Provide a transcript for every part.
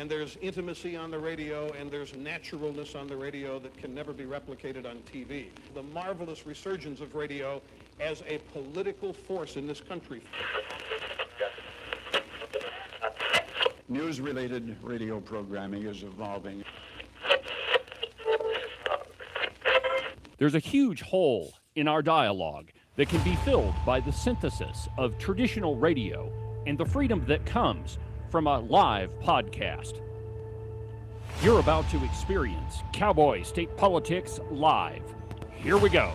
and there's intimacy on the radio, and there's naturalness on the radio that can never be replicated on TV. The marvelous resurgence of radio as a political force in this country. News-related radio programming is evolving. There's a huge hole in our dialogue that can be filled by the synthesis of traditional radio and the freedom that comes from a live podcast. You're about to experience Cowboy State Politics live. Here we go.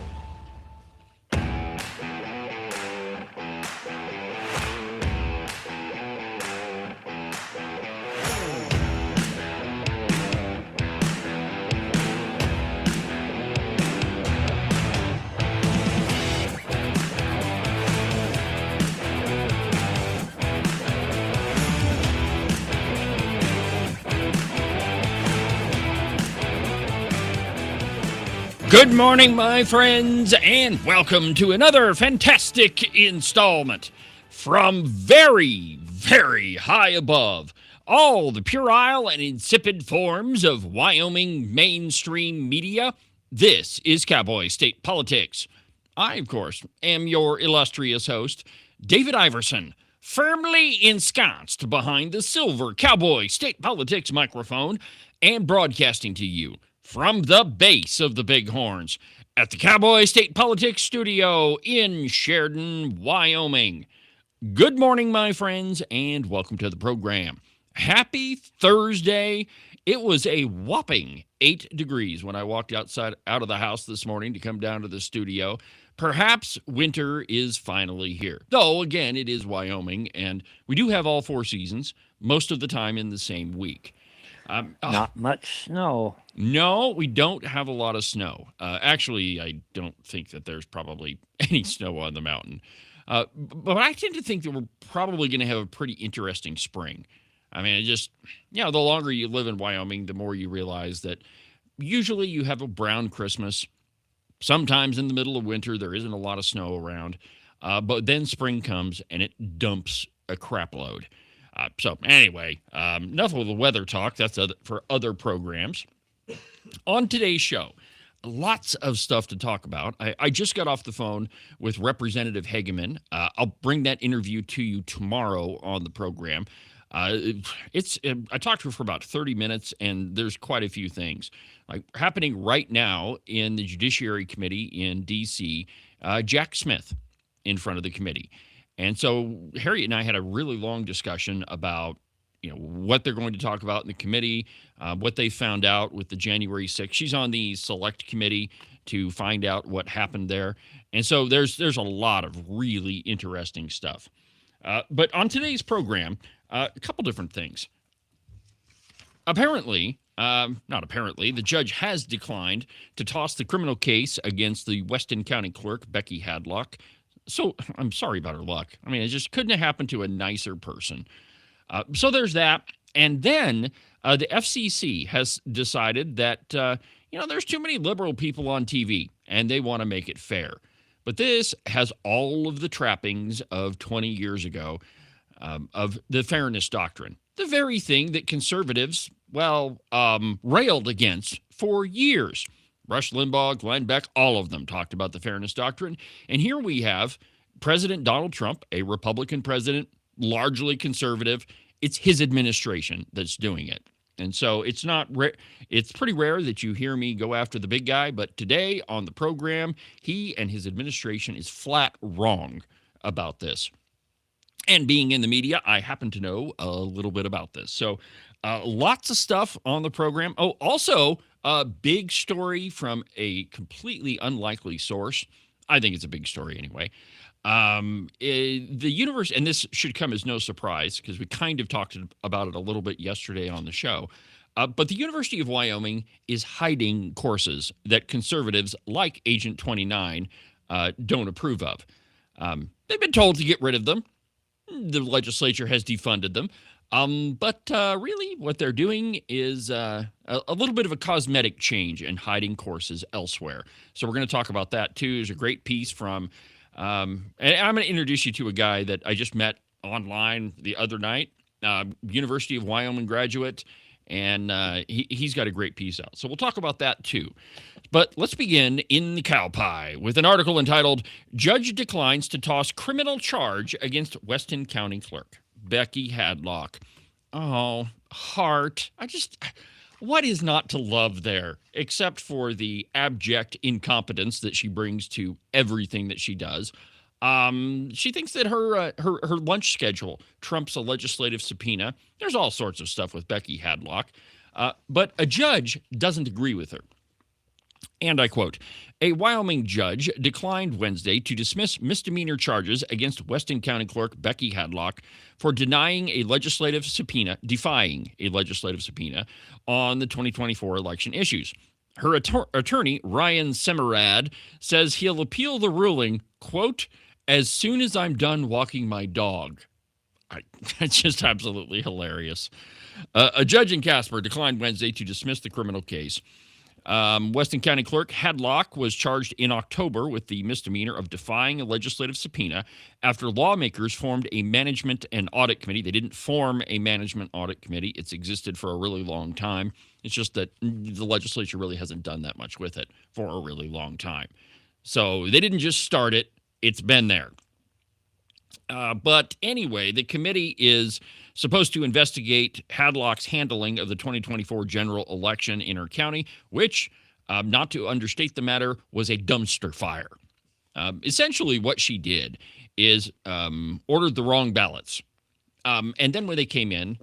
Good morning, my friends, and welcome to another fantastic installment from very, very high above all the puerile and insipid forms of Wyoming mainstream media. This is Cowboy State Politics. I, of course, am your illustrious host, David Iverson, firmly ensconced behind the silver Cowboy State Politics microphone and broadcasting to you from the base of the Bighorns at the Cowboy State Politics Studio in Sheridan, Wyoming. Good morning, my friends, and welcome to the program. Happy Thursday. It was a whopping 8 degrees when I walked out of the house this morning to come down to the studio. Perhaps winter is finally here. Though, again, it is Wyoming, and we do have all 4 seasons, most of the time in the same week. Not much snow. No, we don't have a lot of snow. Actually, I don't think that there's probably any snow on the mountain. But I tend to think that we're probably going to have a pretty interesting spring. I mean, the longer you live in Wyoming, the more you realize that usually you have a brown Christmas. Sometimes in the middle of winter, there isn't a lot of snow around. But then spring comes and it dumps a crap load. So anyway, enough of the weather talk. That's for other programs. On today's show, lots of stuff to talk about. I just got off the phone with Representative Hageman. I'll bring that interview to you tomorrow on the program. I talked to her for about 30 minutes, and there's quite a few things happening right now in the Judiciary Committee in D.C. Jack Smith in front of the committee. And so Harriet and I had a really long discussion about, what they're going to talk about in the committee, what they found out with the January 6th. She's on the select committee to find out what happened there. And so there's a lot of really interesting stuff. But on today's program, a couple different things. The judge has declined to toss the criminal case against the Weston County clerk, Becky Hadlock. So I'm sorry about her luck. I mean, it just couldn't have happened to a nicer person. So there's that. And then the FCC has decided that, there's too many liberal people on TV and they want to make it fair. But this has all of the trappings of 20 years ago of the fairness doctrine, the very thing that conservatives, railed against for years. Rush Limbaugh, Glenn Beck, all of them talked about the fairness doctrine. And here we have President Donald Trump, a Republican president, largely conservative. It's his administration that's doing it. And so it's pretty rare that you hear me go after the big guy. But today on the program, he and his administration is flat wrong about this. And being in the media, I happen to know a little bit about this. So lots of stuff on the program. Oh, also, a big story from a completely unlikely source. I think it's a big story anyway. The universe, and this should come as no surprise because we kind of talked about it a little bit yesterday on the show, but the University of Wyoming is hiding courses that conservatives like Agent 29 don't approve of. They've been told to get rid of them. The legislature has defunded them. But really what they're doing is a little bit of a cosmetic change and hiding courses elsewhere. So we're going to talk about that too. There's a great piece from, and I'm going to introduce you to a guy that I just met online the other night. University of Wyoming graduate, and he's got a great piece out. So we'll talk about that too. But let's begin in the cow pie with an article entitled, Judge Declines to Toss Criminal Charge Against Weston County Clerk, Becky Hadlock. Oh, heart. What is not to love there, except for the abject incompetence that she brings to everything that she does? She thinks that her lunch schedule trumps a legislative subpoena. There's all sorts of stuff with Becky Hadlock, but a judge doesn't agree with her. And I quote, a Wyoming judge declined Wednesday to dismiss misdemeanor charges against Weston County Clerk Becky Hadlock for defying a legislative subpoena on the 2024 election issues. Her attorney, Ryan Semerad, says he'll appeal the ruling, quote, as soon as I'm done walking my dog. That's just absolutely hilarious. A judge in Casper declined Wednesday to dismiss the criminal case. Weston County Clerk Hadlock was charged in October with the misdemeanor of defying a legislative subpoena after lawmakers formed a management and audit committee. They didn't form a management audit committee. It's existed for a really long time. It's just that the legislature really hasn't done that much with it for a really long time. So they didn't just start it. It's been there. But anyway, the committee is supposed to investigate Hadlock's handling of the 2024 general election in her county, which, not to understate the matter, was a dumpster fire. Essentially, what she did is ordered the wrong ballots. And then when they came in,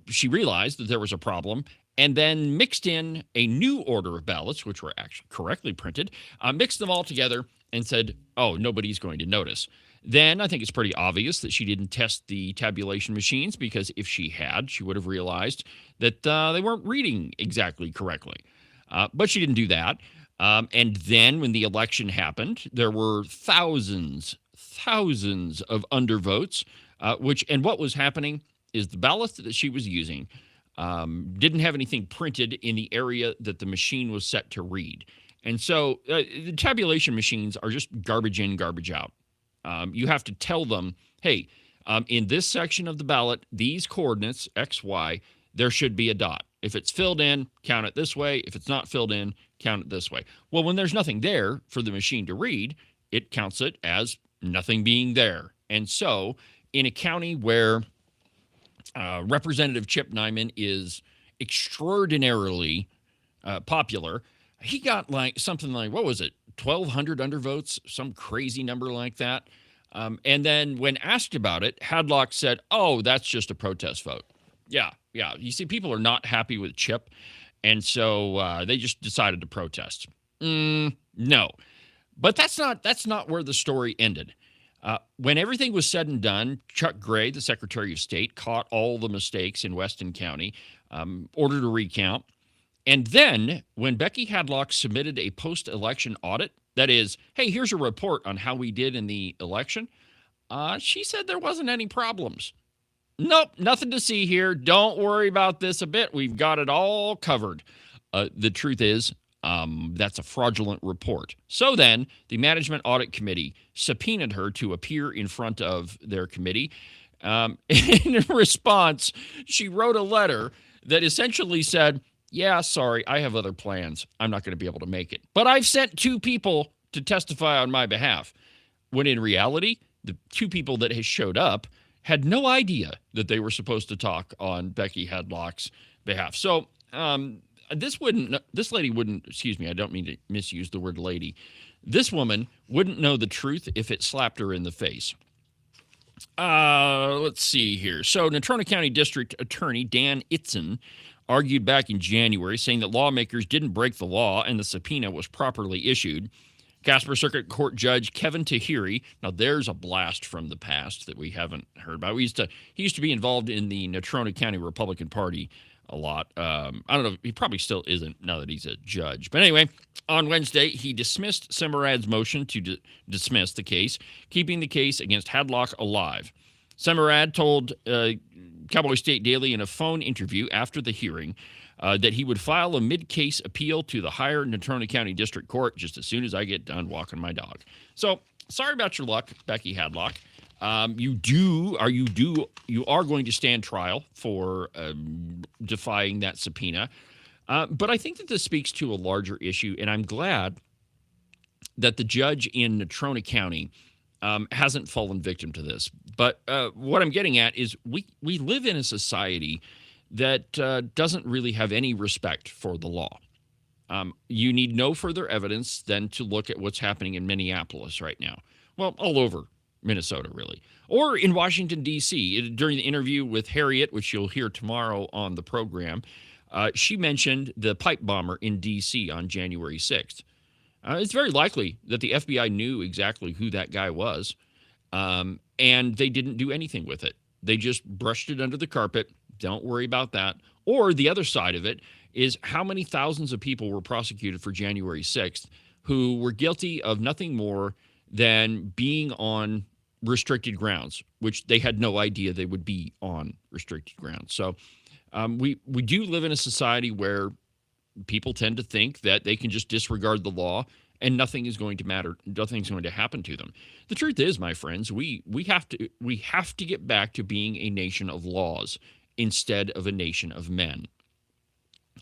she realized that there was a problem and then mixed in a new order of ballots, which were actually correctly printed, mixed them all together and said, oh, nobody's going to notice. Then I think it's pretty obvious that she didn't test the tabulation machines, because if she had, she would have realized that they weren't reading exactly correctly. But she didn't do that. And then when the election happened, there were thousands of undervotes, and what was happening is the ballots that she was using didn't have anything printed in the area that the machine was set to read. And so the tabulation machines are just garbage in, garbage out. You have to tell them, hey, in this section of the ballot, these coordinates, X, Y, there should be a dot. If it's filled in, count it this way. If it's not filled in, count it this way. Well, when there's nothing there for the machine to read, it counts it as nothing being there. And so in a county where Representative Chip Nyman is extraordinarily popular, he got something like, what was it, 1,200 undervotes, some crazy number like that. And then when asked about it, Hadlock said, oh, that's just a protest vote. Yeah. You see, people are not happy with Chip, and so they just decided to protest. No. But that's not where the story ended. When everything was said and done, Chuck Gray, the Secretary of State, caught all the mistakes in Weston County, ordered a recount. And then when Becky Hadlock submitted a post-election audit, that is, hey, here's a report on how we did in the election, she said there wasn't any problems. Nope, nothing to see here. Don't worry about this a bit. We've got it all covered. The truth is, that's a fraudulent report. So then the Management Audit Committee subpoenaed her to appear in front of their committee. In response, she wrote a letter that essentially said, yeah, sorry, I have other plans. I'm not going to be able to make it. But I've sent 2 people to testify on my behalf. When in reality, the 2 people that has showed up had no idea that they were supposed to talk on Becky Hadlock's behalf. So this lady wouldn't, excuse me, I don't mean to misuse the word lady. This woman wouldn't know the truth if it slapped her in the face. Let's see here. So Natrona County District Attorney Dan Itzen argued back in January, saying that lawmakers didn't break the law and the subpoena was properly issued. Casper Circuit Court Judge Kevin Tahiri, now there's a blast from the past that we haven't heard about. He used to be involved in the Natrona County Republican Party a lot. I don't know, he probably still isn't now that he's a judge. But anyway, on Wednesday, he dismissed Semerad's motion to dismiss the case, keeping the case against Hadlock alive. Semerad told Cowboy State Daily in a phone interview after the hearing that he would file a mid-case appeal to the higher Natrona County District Court just as soon as I get done walking my dog. So, sorry about your luck, Becky Hadlock. You are going to stand trial for defying that subpoena. But I think that this speaks to a larger issue, and I'm glad that the judge in Natrona County hasn't fallen victim to this. But what I'm getting at is we live in a society that doesn't really have any respect for the law. You need no further evidence than to look at what's happening in Minneapolis right now. Well, all over Minnesota, really. Or in Washington, D.C. During the interview with Harriet, which you'll hear tomorrow on the program, she mentioned the pipe bomber in D.C. on January 6th. It's very likely that the FBI knew exactly who that guy was, and they didn't do anything with it. They just brushed it under the carpet. Don't worry about that. Or the other side of it is how many thousands of people were prosecuted for January 6th who were guilty of nothing more than being on restricted grounds, which they had no idea they would be on restricted grounds. So we do live in a society where people tend to think that they can just disregard the law and nothing is going to matter. Nothing's going to happen to them. The truth is, my friends, we have to get back to being a nation of laws instead of a nation of men.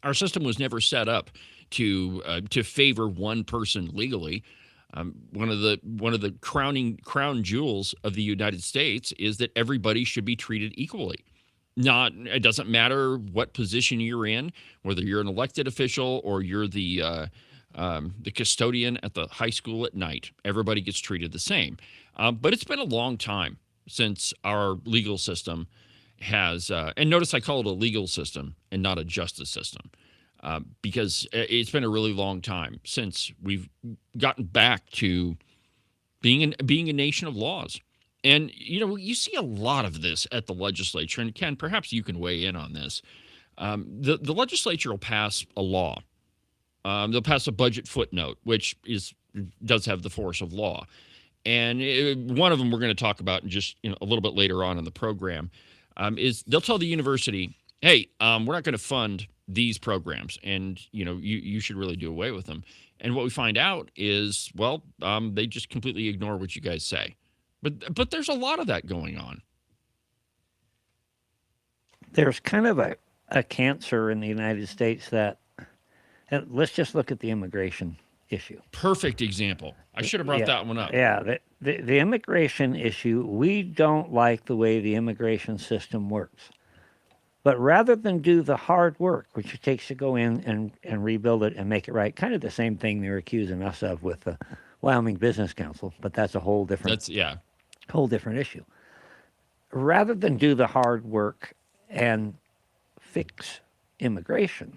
Our system was never set up to favor one person legally. One of the crown jewels of the United States is that everybody should be treated equally. It doesn't matter what position you're in, whether you're an elected official or you're the custodian at the high school at night. Everybody gets treated the same. But it's been a long time since our legal system has, and notice I call it a legal system and not a justice system, because it's been a really long time since we've gotten back to being a nation of laws. And, you see a lot of this at the legislature. And Ken, perhaps you can weigh in on this. The legislature will pass a law. They'll pass a budget footnote, which does have the force of law. And one of them we're going to talk about in just a little bit later on in the program is they'll tell the university, hey, we're not going to fund these programs, and you should really do away with them. And what we find out is, well, they just completely ignore what you guys say. But there's a lot of that going on. There's kind of a cancer in the United States that, and let's just look at the immigration issue. Perfect example. I should have brought that one up. Yeah, the immigration issue, we don't like the way the immigration system works. But rather than do the hard work, which it takes to go in and rebuild it and make it right, kind of the same thing they're accusing us of with the Wyoming Business Council, but that's a whole different issue. Rather than do the hard work and fix immigration,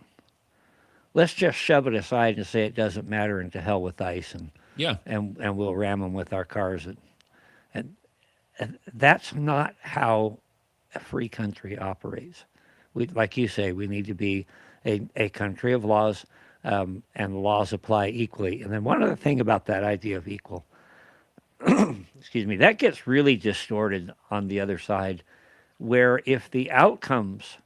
let's just shove it aside and say it doesn't matter and to hell with ICE and we'll ram them with our cars. And that's not how a free country operates. Like you say, we need to be a country of laws, and laws apply equally. And then one other thing about that idea of equal, excuse me, that gets really distorted on the other side, where if the outcomes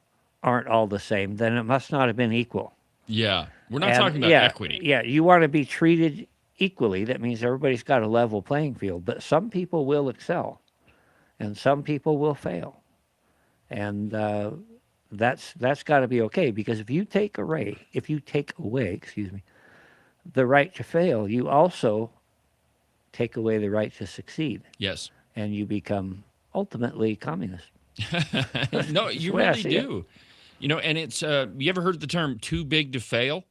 aren't all the same, then it must not have been equal. Yeah, we're not talking about equity. Yeah, you want to be treated equally. That means everybody's got a level playing field. But some people will excel, and some people will fail, and that's got to be okay. Because if you take away, the right to fail, you also take away the right to succeed. Yes, and you become ultimately communist. No, you really do. And it's, you ever heard the term too big to fail?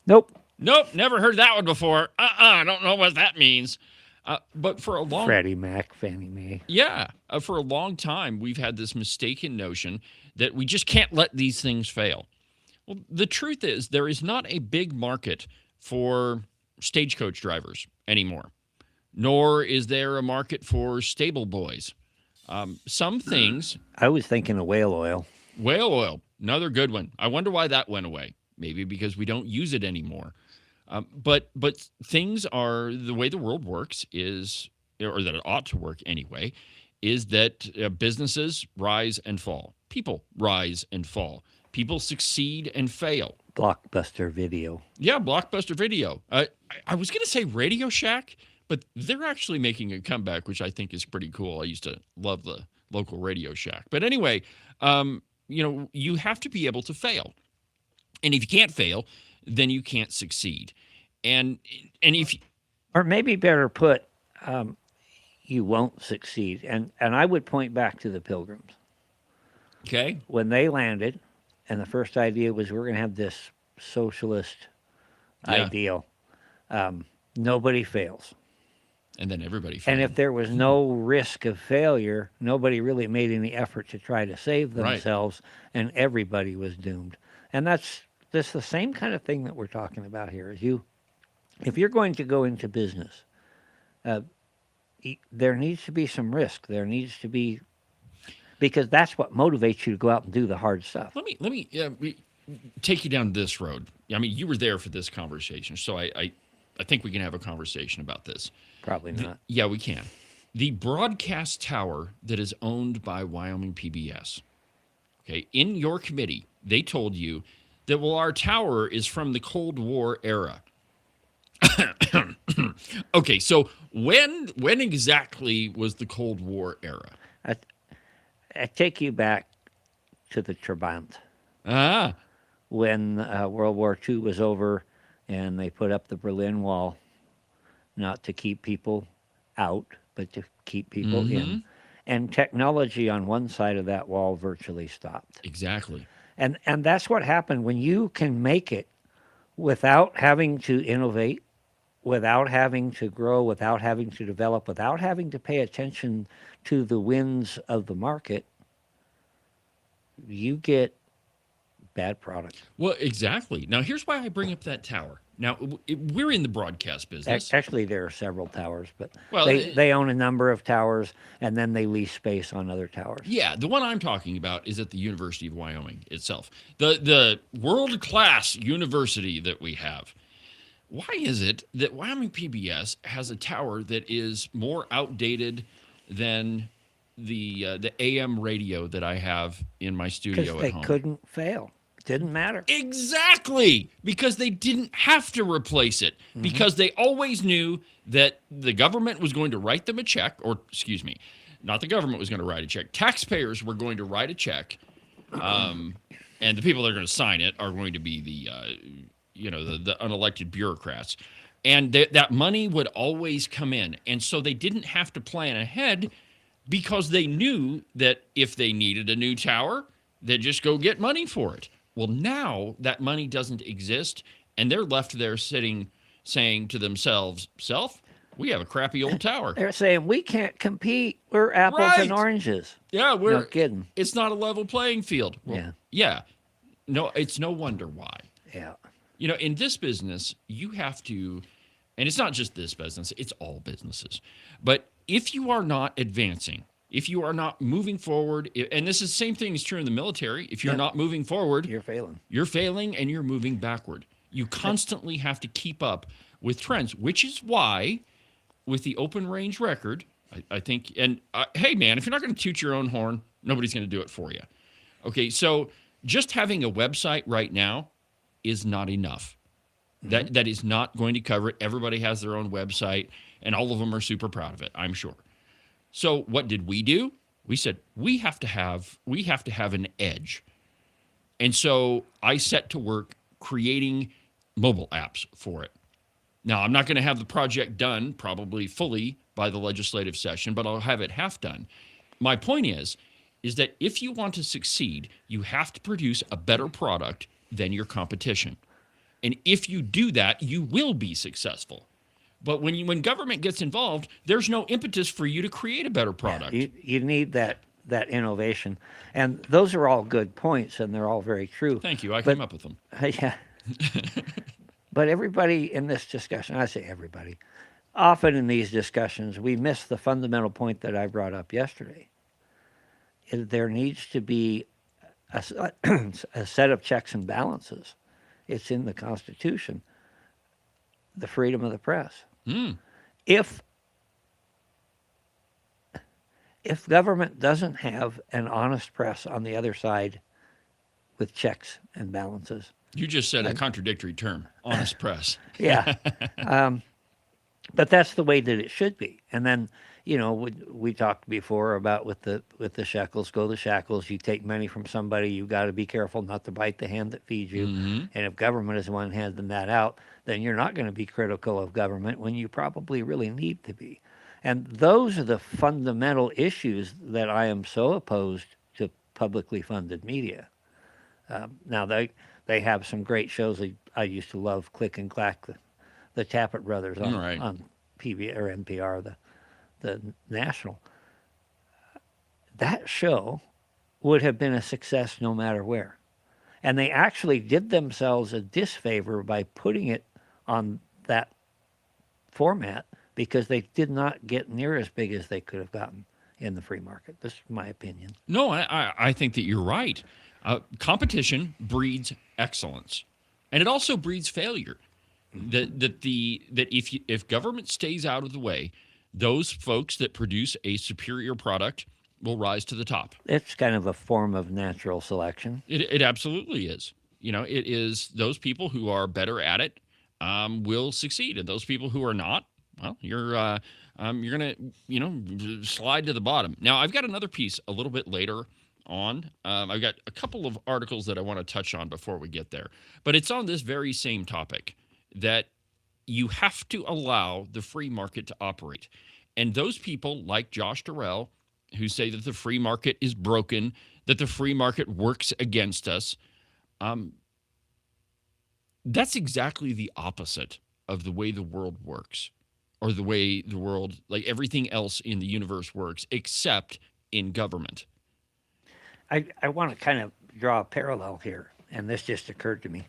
Nope, never heard that one before. I don't know what that means. But for a long... Freddie Mac, Fannie Mae. Yeah, for a long time, we've had this mistaken notion that we just can't let these things fail. Well, the truth is there is not a big market for stagecoach drivers anymore, nor is there a market for stable boys. Some things... I was thinking of whale oil. Whale oil, another good one. I wonder why that went away. Maybe because we don't use it anymore. But things are, the way the world works is, or that it ought to work anyway, is that businesses rise and fall. People rise and fall. People succeed and fail. Blockbuster Video. Yeah, Blockbuster Video. I was going to say Radio Shack, but they're actually making a comeback, which I think is pretty cool. I used to love the local Radio Shack. But anyway, you have to be able to fail. And if you can't fail, then you can't succeed. And if Or maybe better put, you won't succeed. And I would point back to the Pilgrims. okay, When they landed, and the first idea was we're going to have this socialist Yeah. ideal. Nobody fails. and then everybody And failed. if there was no risk of failure, nobody really made any effort to try to save Right. themselves, and everybody was doomed. And that's the same kind of thing that we're talking about here. If you're going to go into business, there needs to be some risk. There needs to be, because that's what motivates you to go out and do the hard stuff. Let me take you down this road. I mean, you were there for this conversation, so I think we can have a conversation about this. Probably not. Yeah, we can. The broadcast tower that is owned by Wyoming PBS. Okay, in your committee, they told you that, well, our tower is from the Cold War era. Okay, so when exactly was the Cold War era? I take you back to the Trabant Ah, when World War II was over and they put up the Berlin Wall, not to keep people out, but to keep people in. And technology on one side of that wall virtually stopped. exactly. And that's what happened when you can make it without having to innovate, without having to grow, without having to develop, without having to pay attention to the winds of the market, you get bad product. Well, exactly. Now, here's why I bring up that tower. Now, we're in the broadcast business. Actually, there are several towers, but Well, they own a number of towers, and then they lease space on other towers. Yeah, the one I'm talking about is at the University of Wyoming itself. The world-class university that we have. Why is it that Wyoming PBS has a tower that is more outdated than the AM radio that I have in my studio Because at they home? couldn't fail. Didn't matter. Exactly, because they didn't have to replace it, because they always knew that the government was going to write them a check, or excuse me, not the government was going to write a check. Taxpayers were going to write a check, and the people that are going to sign it are going to be the unelected bureaucrats. And that money would always come in. And so they didn't have to plan ahead because they knew that if they needed a new tower, they'd just go get money for it. Well, now that money doesn't exist, and they're left there sitting saying to themselves, we have a crappy old tower. They're saying we can't compete. We're apples Right. and oranges. Yeah, No kidding. It's not a level playing field. Well, yeah. No, it's no wonder why. Yeah. In this business, you have to, and it's not just this business, it's all businesses. But if you are not advancing, if you are not moving forward, and this is the same thing is true in the military, if you're not moving forward, You're failing. you're failing and you're moving backward. You constantly have to keep up with trends, which is why with the open range record, I think, and hey, man, if you're not going to toot your own horn, nobody's going to do it for you. Okay, so just having a website right now is not enough. That is not going to cover it. Everybody has their own website, and all of them are super proud of it, I'm sure. So what did we do? We said we have to have an edge. And so I set to work creating mobile apps for it. Now, I'm not going to have the project done probably fully by the legislative session, but I'll have it half done. My point is that if you want to succeed, you have to produce a better product than your competition. And if you do that, you will be successful. But when government gets involved, there's no impetus for you to create a better product. You need that innovation. And those are all good points, and they're all very true. Thank you. I came up with them. Yeah. But everybody in this discussion, I say everybody, often in these discussions, we miss the fundamental point that I brought up yesterday. There needs to be a set of checks and balances. It's in the Constitution, the freedom of the press. If government doesn't have an honest press on the other side with checks and balances, You just said a contradictory term, honest press. yeah, But that's the way that it should be. And then, we talked before about with the shekels, go the shackles. You take money from somebody, you got to be careful not to bite the hand that feeds you. Mm-hmm. And if government is the one handing that out, then you're not going to be critical of government when you probably really need to be. And those are the fundamental issues that I am so opposed to publicly funded media. Now they have some great shows. I used to love Click and Clack, the Tappet brothers on Right. on PB or NPR, the national. That show would have been a success no matter where. And they actually did themselves a disfavor by putting it on that format because they did not get near as big as they could have gotten in the free market. This is my opinion. No, I think that you're right. Competition breeds excellence, and it also breeds failure. That if government stays out of the way, those folks that produce a superior product will rise to the top. It's kind of a form of natural selection. It absolutely is. It is those people who are better at it will succeed, and those people who are not, well, you're gonna slide to the bottom. Now, I've got another piece a little bit later on. I've got a couple of articles that I want to touch on before we get there, but it's on this very same topic that you have to allow the free market to operate. And those people like Josh Durrell, who say that the free market is broken, that the free market works against us, that's exactly the opposite of the way the world works, or the way the world, like everything else in the universe works, except in government. I want to kind of draw a parallel here, and this just occurred to me.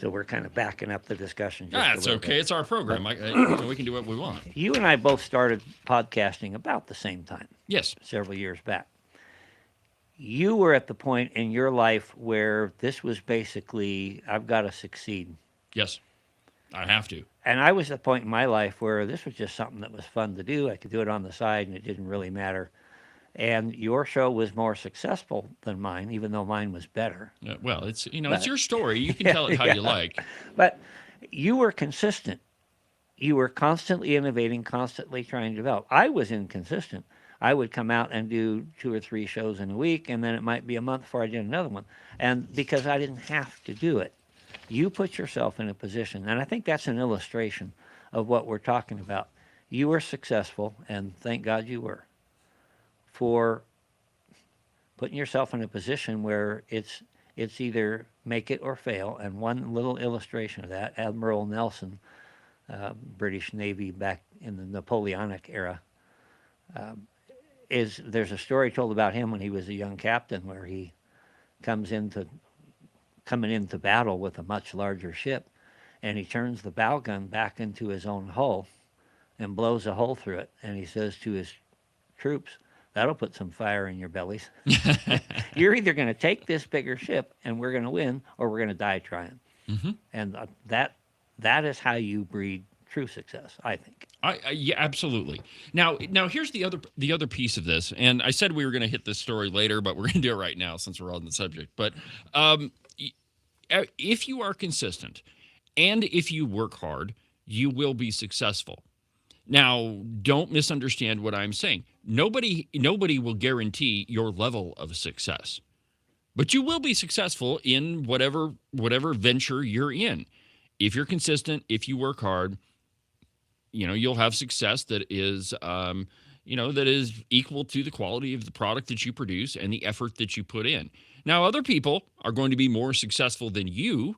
So we're kind of backing up the discussion. That's okay. Bit. It's our program. We can do what we want. You and I both started podcasting about the same time. Yes. Several years back. You were at the point in your life where this was basically, I've got to succeed. Yes, I have to. And I was at the point in my life where this was just something that was fun to do. I could do it on the side, and it didn't really matter. And your show was more successful than mine, even though mine was better. Well, it's it's your story. You can tell it how you like. But you were consistent. You were constantly innovating, constantly trying to develop. I was inconsistent. I would come out and do 2 or 3 shows in a week, and then it might be a month before I did another one. And because I didn't have to do it, you put yourself in a position, and I think that's an illustration of what we're talking about. You were successful, and thank God you were, for putting yourself in a position where it's either make it or fail. And one little illustration of that, Admiral Nelson, British Navy back in the Napoleonic era, there's a story told about him when he was a young captain, where he coming into battle with a much larger ship, and he turns the bow gun back into his own hull and blows a hole through it, and he says to his troops, "That'll put some fire in your bellies. You're either going to take this bigger ship and we're going to win, or we're going to die trying." Mm-hmm. And that is how you breed true success, I think. Yeah, absolutely. Now here's the other piece of this, and I said we were going to hit this story later, but we're going to do it right now since we're on the subject. But if you are consistent and if you work hard, you will be successful. Now, don't misunderstand what I'm saying. Nobody will guarantee your level of success, but you will be successful in whatever venture you're in. If you're consistent, if you work hard, you'll have success that is, that is equal to the quality of the product that you produce and the effort that you put in. Now, other people are going to be more successful than you,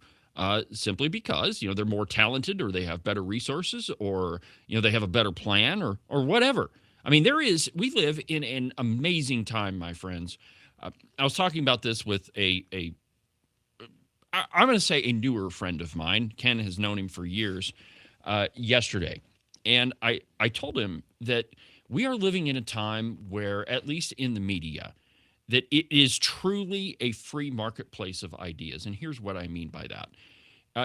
simply because, they're more talented, or they have better resources, or, they have a better plan, or whatever. I mean, we live in an amazing time, my friends. I was talking about this with I'm going to say a newer friend of mine. Ken has known him for years, yesterday. And I told him that we are living in a time where, at least in the media, that it is truly a free marketplace of ideas. And here's what I mean by that.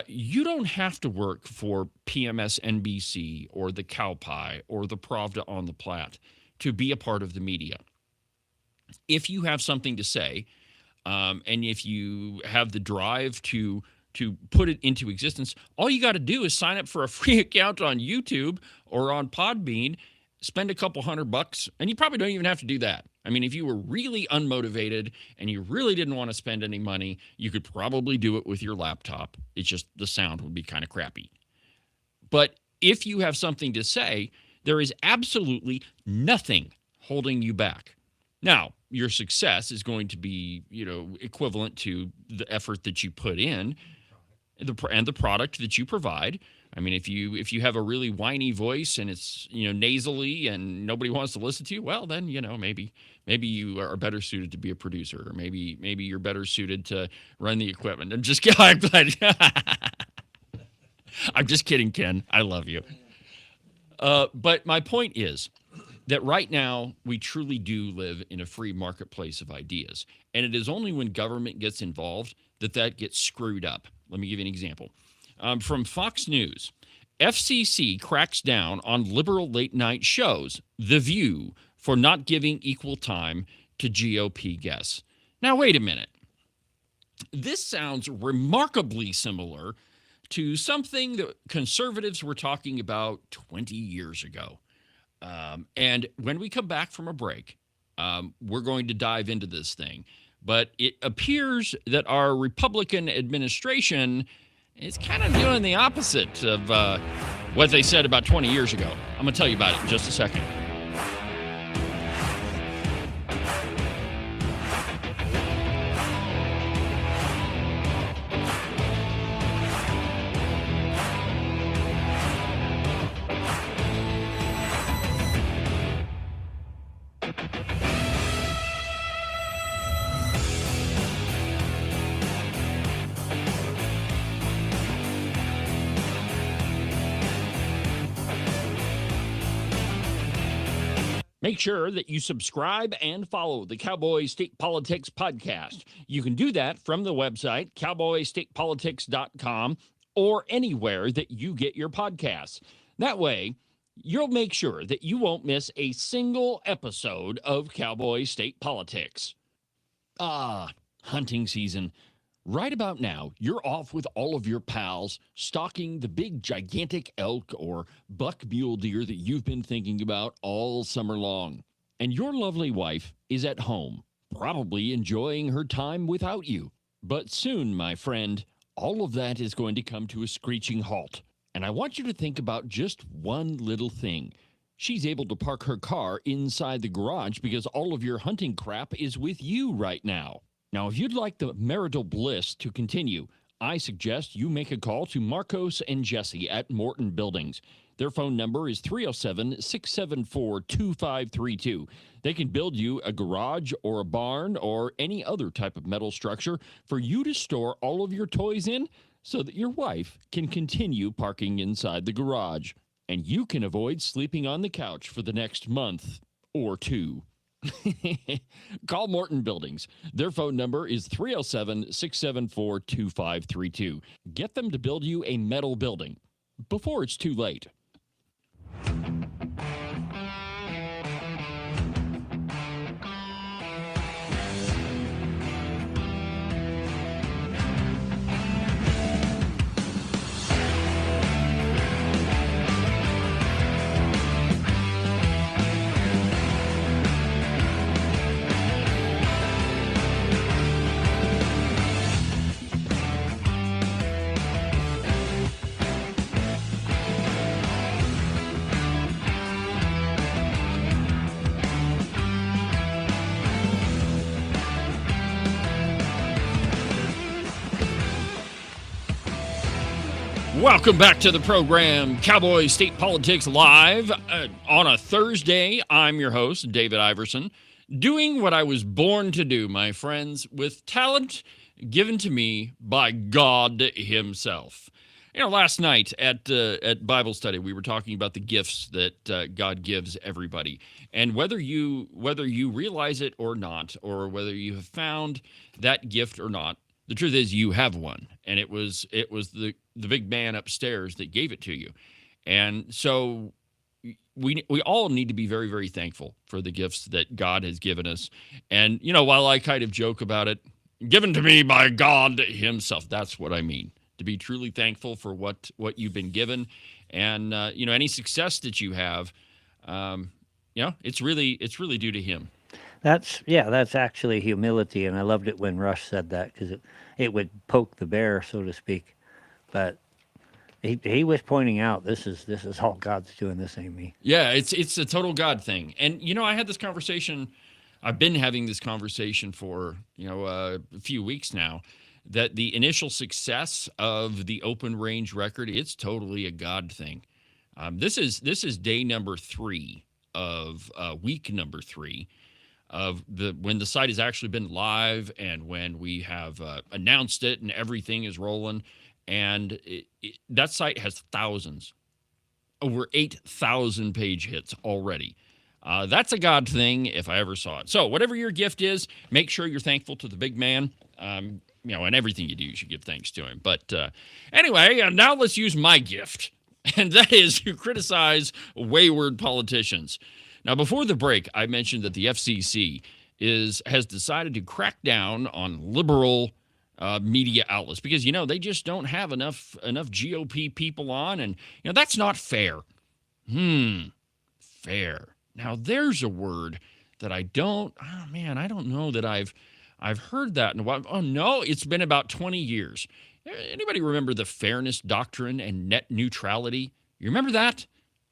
You don't have to work for PMS NBC or the Cowboy or the Pravda on the Platte to be a part of the media. If you have something to say, and if you have the drive to to put it into existence, all you got to do is sign up for a free account on YouTube or on Podbean, spend a couple $100, and you probably don't even have to do that. I mean, if you were really unmotivated and you really didn't want to spend any money, you could probably do it with your laptop. It's just the sound would be kind of crappy. But if you have something to say, there is absolutely nothing holding you back. Now, your success is going to be, equivalent to the effort that you put in and the product that you provide. I mean, if you have a really whiny voice and it's, nasally and nobody wants to listen to you, well, then, maybe you are better suited to be a producer, or maybe you're better suited to run the equipment. I'm just I'm just kidding, Ken. I love you. But my point is that right now we truly do live in a free marketplace of ideas. And it is only when government gets involved that gets screwed up. Let me give you an example. From Fox News, FCC cracks down on liberal late-night shows, The View, for not giving equal time to GOP guests. Now, wait a minute. This sounds remarkably similar to something that conservatives were talking about 20 years ago. And when we come back from a break, we're going to dive into this thing. But it appears that our Republican administration is kind of doing the opposite of what they said about 20 years ago. I'm going to tell you about it in just a second. Make sure that you subscribe and follow the Cowboy State Politics podcast. You can do that from the website, cowboystatepolitics.com, or anywhere that you get your podcasts. That way, you'll make sure that you won't miss a single episode of Cowboy State Politics. Hunting season. Right about now, you're off with all of your pals, stalking the big gigantic elk or buck mule deer that you've been thinking about all summer long. And your lovely wife is at home, probably enjoying her time without you. But soon, my friend, all of that is going to come to a screeching halt. And I want you to think about just one little thing. She's able to park her car inside the garage because all of your hunting crap is with you right now. Now, if you'd like the marital bliss to continue, I suggest you make a call to Marcos and Jesse at Morton Buildings. Their phone number is 307-674-2532. They can build you a garage or a barn or any other type of metal structure for you to store all of your toys in so that your wife can continue parking inside the garage. And you can avoid sleeping on the couch for the next month or two. Call Morton Buildings. Their phone number is 307-674-2532. Get them to build you a metal building before it's too late. Welcome back to the program, Cowboy State Politics Live. On a Thursday, I'm your host, David Iverson, doing what I was born to do, my friends, with talent given to me by God himself. Last night at Bible study, we were talking about the gifts that God gives everybody. And whether you realize it or not, or whether you have found that gift or not, the truth is you have one, and it was the big man upstairs that gave it to you. And so we all need to be very, very thankful for the gifts that God has given us. And, while I kind of joke about it, given to me by God himself, that's what I mean. to be truly thankful for what you've been given, and any success that you have. It's really due to him. That's actually humility, and I loved it when Rush said that because it would poke the bear, so to speak. But he was pointing out this is all God's doing. This ain't me. Yeah, it's a total God thing. And I had this conversation. I've been having this conversation for a few weeks now. That the initial success of the open range record, it's totally a God thing. This is day number 3 of week number 3 of when the site has actually been live and when we have announced it and everything is rolling. And that site has over 8,000 page hits already. That's a God thing if I ever saw it. So whatever your gift is, make sure you're thankful to the big man. And everything you do, you should give thanks to him. But anyway, now let's use my gift. And that is to criticize wayward politicians. Now, before the break, I mentioned that the FCC has decided to crack down on liberal media outlets because, they just don't have enough GOP people on. And, that's not fair. Fair. Now, there's a word that I don't know that I've heard that in a while. Oh, no, it's been about 20 years. Anybody remember the fairness doctrine and net neutrality? You remember that?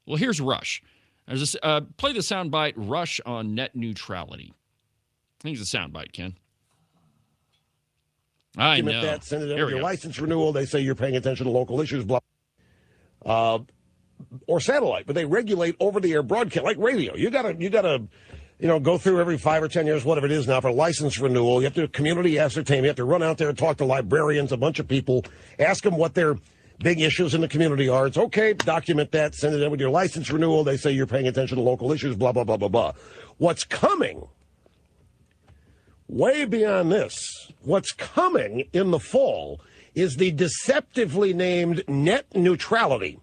Well, here's Rush. Play the soundbite, Rush on net neutrality. I think it's a soundbite, Ken. I know. That, send it in with your license renewal. They say you're paying attention to local issues, blah. Or satellite, but they regulate over-the-air broadcast, like radio. You gotta go through every 5 or 10 years, whatever it is now, for license renewal. You have to do community ascertainment. You have to run out there and talk to librarians, a bunch of people, ask them what their big issues in the community are. It's okay, document that, send it in with your license renewal. They say you're paying attention to local issues, blah, blah, blah, blah, blah. What's coming, way beyond this, what's coming in the fall is the deceptively named net neutrality.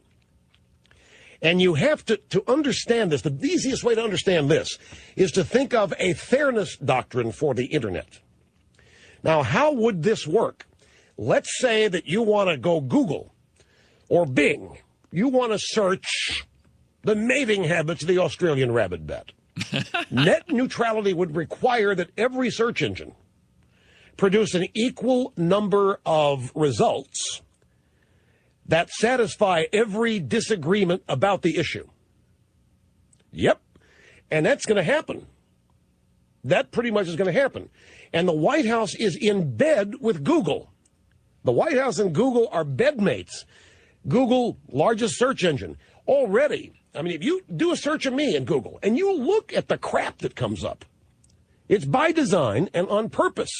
And you have to understand this. The easiest way to understand this is to think of a fairness doctrine for the internet. Now, how would this work? Let's say that you want to go Google or Bing. You want to search the mating habits of the Australian rabbit bat. Net neutrality would require that every search engine produce an equal number of results that satisfy every disagreement about the issue. Yep. And that's going to happen. That pretty much is going to happen. And the White House is in bed with Google. The White House and Google are bedmates. Google, largest search engine. Already, I mean, if you do a search of me in Google and you look at the crap that comes up, it's by design and on purpose.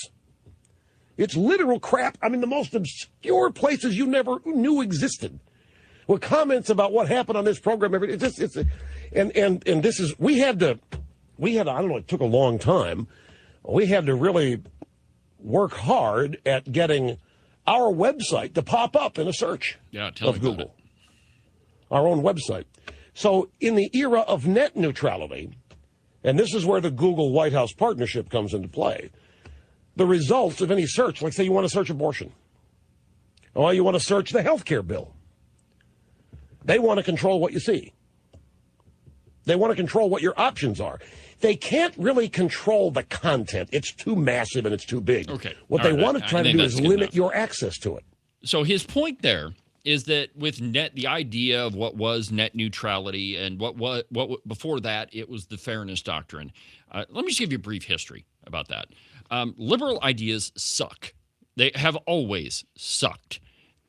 It's literal crap. I mean, the most obscure places you never knew existed. With comments about what happened on this program, and this is, we had, I don't know, it took a long time. We had to really work hard at getting our website to pop up in a search of Google. Our own website. So in the era of net neutrality, and this is where the Google White House partnership comes into play, the results of any search, like say you want to search abortion, or you want to search the health care bill, they want to control what you see. They want to control what your options are. They can't really control the content. It's too massive and it's too big. Okay. What they want to try to do is limit your access to it. So his point there is that with the idea of what was net neutrality and what before that, it was the fairness doctrine. Let me just give you a brief history about that. Liberal ideas suck. They have always sucked.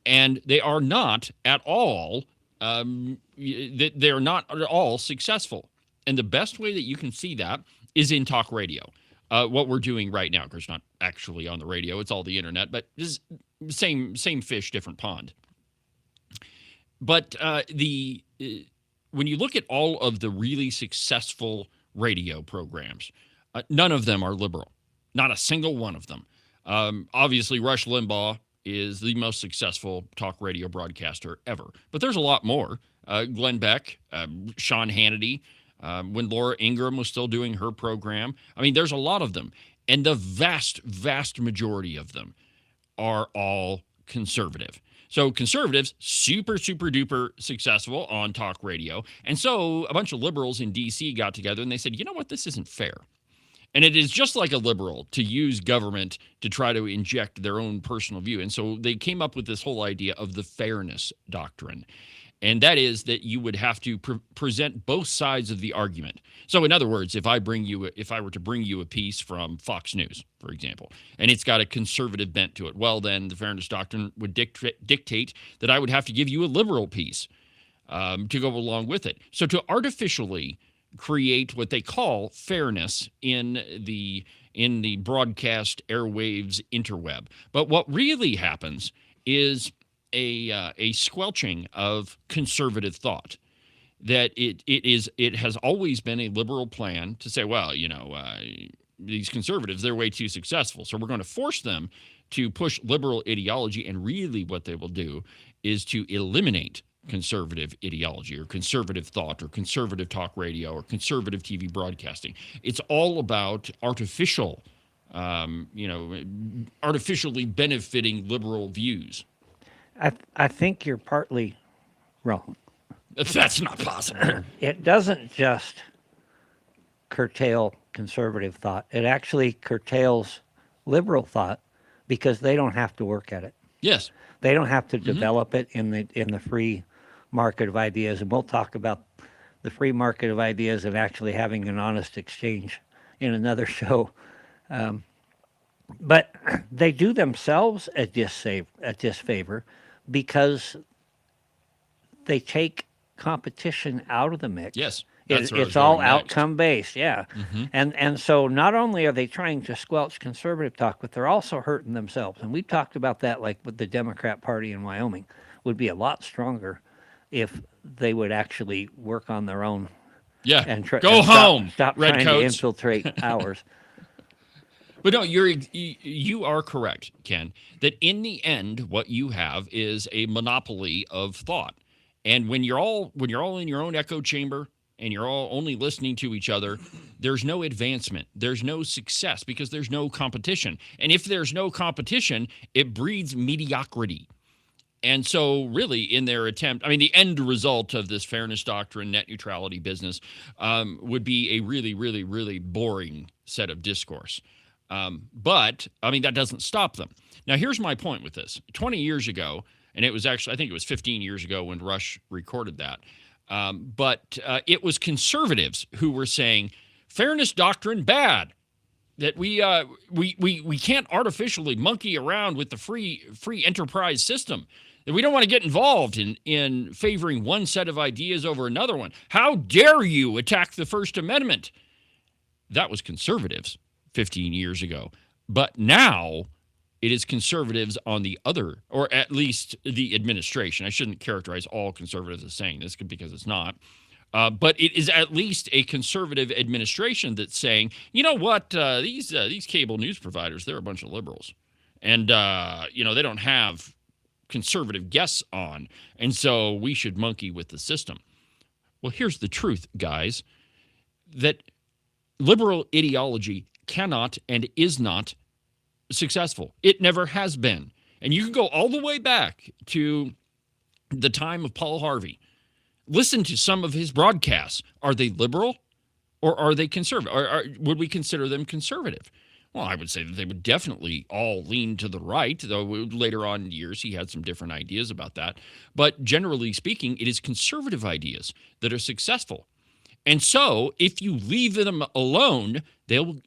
And they are not at all they're not at all successful. And the best way that you can see that is in talk radio. What we're doing right now, of course, not actually on the radio, it's all the internet, but it's same fish, different pond. But when you look at all of the really successful radio programs, none of them are liberal. Not a single one of them. Obviously, Rush Limbaugh is the most successful talk radio broadcaster ever. But there's a lot more. Glenn Beck, Sean Hannity, when Laura Ingraham was still doing her program. I mean, there's a lot of them. And the vast, vast majority of them are all conservative. So conservatives, super, super duper successful on talk radio. And so a bunch of liberals in D.C. got together and they said, you know what, this isn't fair. And it is just like a liberal to use government to try to inject their own personal view. And so they came up with this whole idea of the fairness doctrine. And that is that you would have to present both sides of the argument. So in other words, if I were to bring you a piece from Fox News, for example, and it's got a conservative bent to it, well, then the fairness doctrine would dictate that I would have to give you a liberal piece to go along with it. So to artificially create what they call fairness in the broadcast airwaves interweb. But what really happens is a squelching of conservative thought. That it has always been a liberal plan to say, well, these conservatives, they're way too successful, so we're going to force them to push liberal ideology, and really what they will do is to eliminate conservative ideology or conservative thought or conservative talk radio or conservative TV broadcasting. It's all about artificially benefiting liberal views. I think you're partly wrong. That's not possible. It doesn't just curtail conservative thought. It actually curtails liberal thought because they don't have to work at it. Yes. They don't have to develop it in the free market of ideas, and we'll talk about the free market of ideas and actually having an honest exchange in another show. But they do themselves a disfavor because they take competition out of the mix. Yes. It's all outcome based, yeah. And so not only are they trying to squelch conservative talk, but they're also hurting themselves. And we've talked about that, like with the Democrat Party in Wyoming, would be a lot stronger if they would actually work on their own. Yeah. And go home. Stop red trying coats. to infiltrate ours. But no, you are correct, Ken, that in the end, what you have is a monopoly of thought. And when you're all in your own echo chamber and you're all only listening to each other, there's no advancement. There's no success because there's no competition. And if there's no competition, it breeds mediocrity. And so really in their attempt, the end result of this fairness doctrine, net neutrality business would be a really, really, really boring set of discourse. But that doesn't stop them. Now, here's my point with this. 20 years ago, and it was actually, I think it was 15 years ago when Rush recorded that, but it was conservatives who were saying, fairness doctrine bad, that we can't artificially monkey around with the free enterprise system, that we don't want to get involved in favoring one set of ideas over another one. How dare you attack the First Amendment? That was conservatives 15 years ago. But now it is conservatives on the other, or at least the administration. I shouldn't characterize all conservatives as saying this because it's not. But it is at least a conservative administration that's saying, you know what, these cable news providers, they're a bunch of liberals. And, they don't have conservative guests on. And so we should monkey with the system. Well, here's the truth, guys, that liberal ideology cannot and is not successful. It never has been. And you can go all the way back to the time of Paul Harvey. Listen to some of his broadcasts. Are they liberal or are they conservative? Or would we consider them conservative? Well, I would say that they would definitely all lean to the right, though later on in years he had some different ideas about that. But generally speaking, it is conservative ideas that are successful. And so if you leave them alone, they'll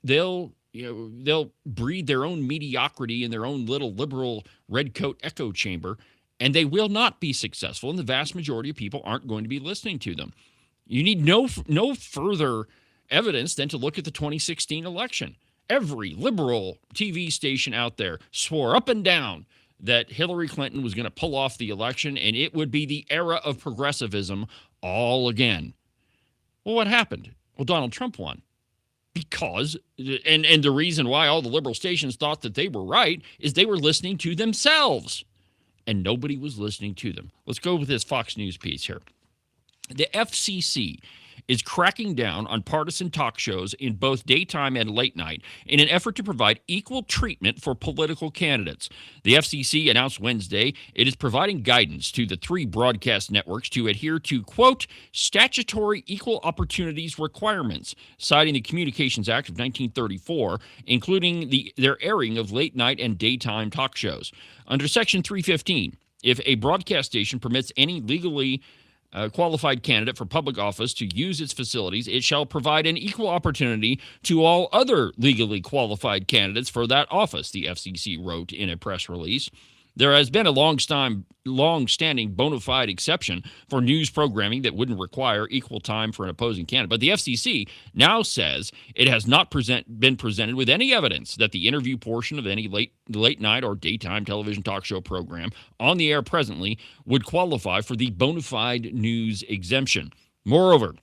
breed their own mediocrity in their own little liberal redcoat echo chamber, and they will not be successful, and the vast majority of people aren't going to be listening to them. You need no further evidence than to look at the 2016 election. Every liberal TV station out there swore up and down that Hillary Clinton was going to pull off the election, and it would be the era of progressivism all again. Well, what happened? Well, Donald Trump won. Because, and the reason why all the liberal stations thought that they were right is they were listening to themselves. And nobody was listening to them. Let's go with this Fox News piece here. The FCC is cracking down on partisan talk shows in both daytime and late night in an effort to provide equal treatment for political candidates. The FCC announced Wednesday it is providing guidance to the 3 broadcast networks to adhere to, quote, statutory equal opportunities requirements, citing the Communications Act of 1934, including their airing of late night and daytime talk shows. Under Section 315, if a broadcast station permits any legally qualified candidate for public office to use its facilities, it shall provide an equal opportunity to all other legally qualified candidates for that office, the FCC wrote in a press release. There has been a long-standing bona fide exception for news programming that wouldn't require equal time for an opposing candidate. But the FCC now says it has not been presented with any evidence that the interview portion of any late night or daytime television talk show program on the air presently would qualify for the bona fide news exemption. Moreover,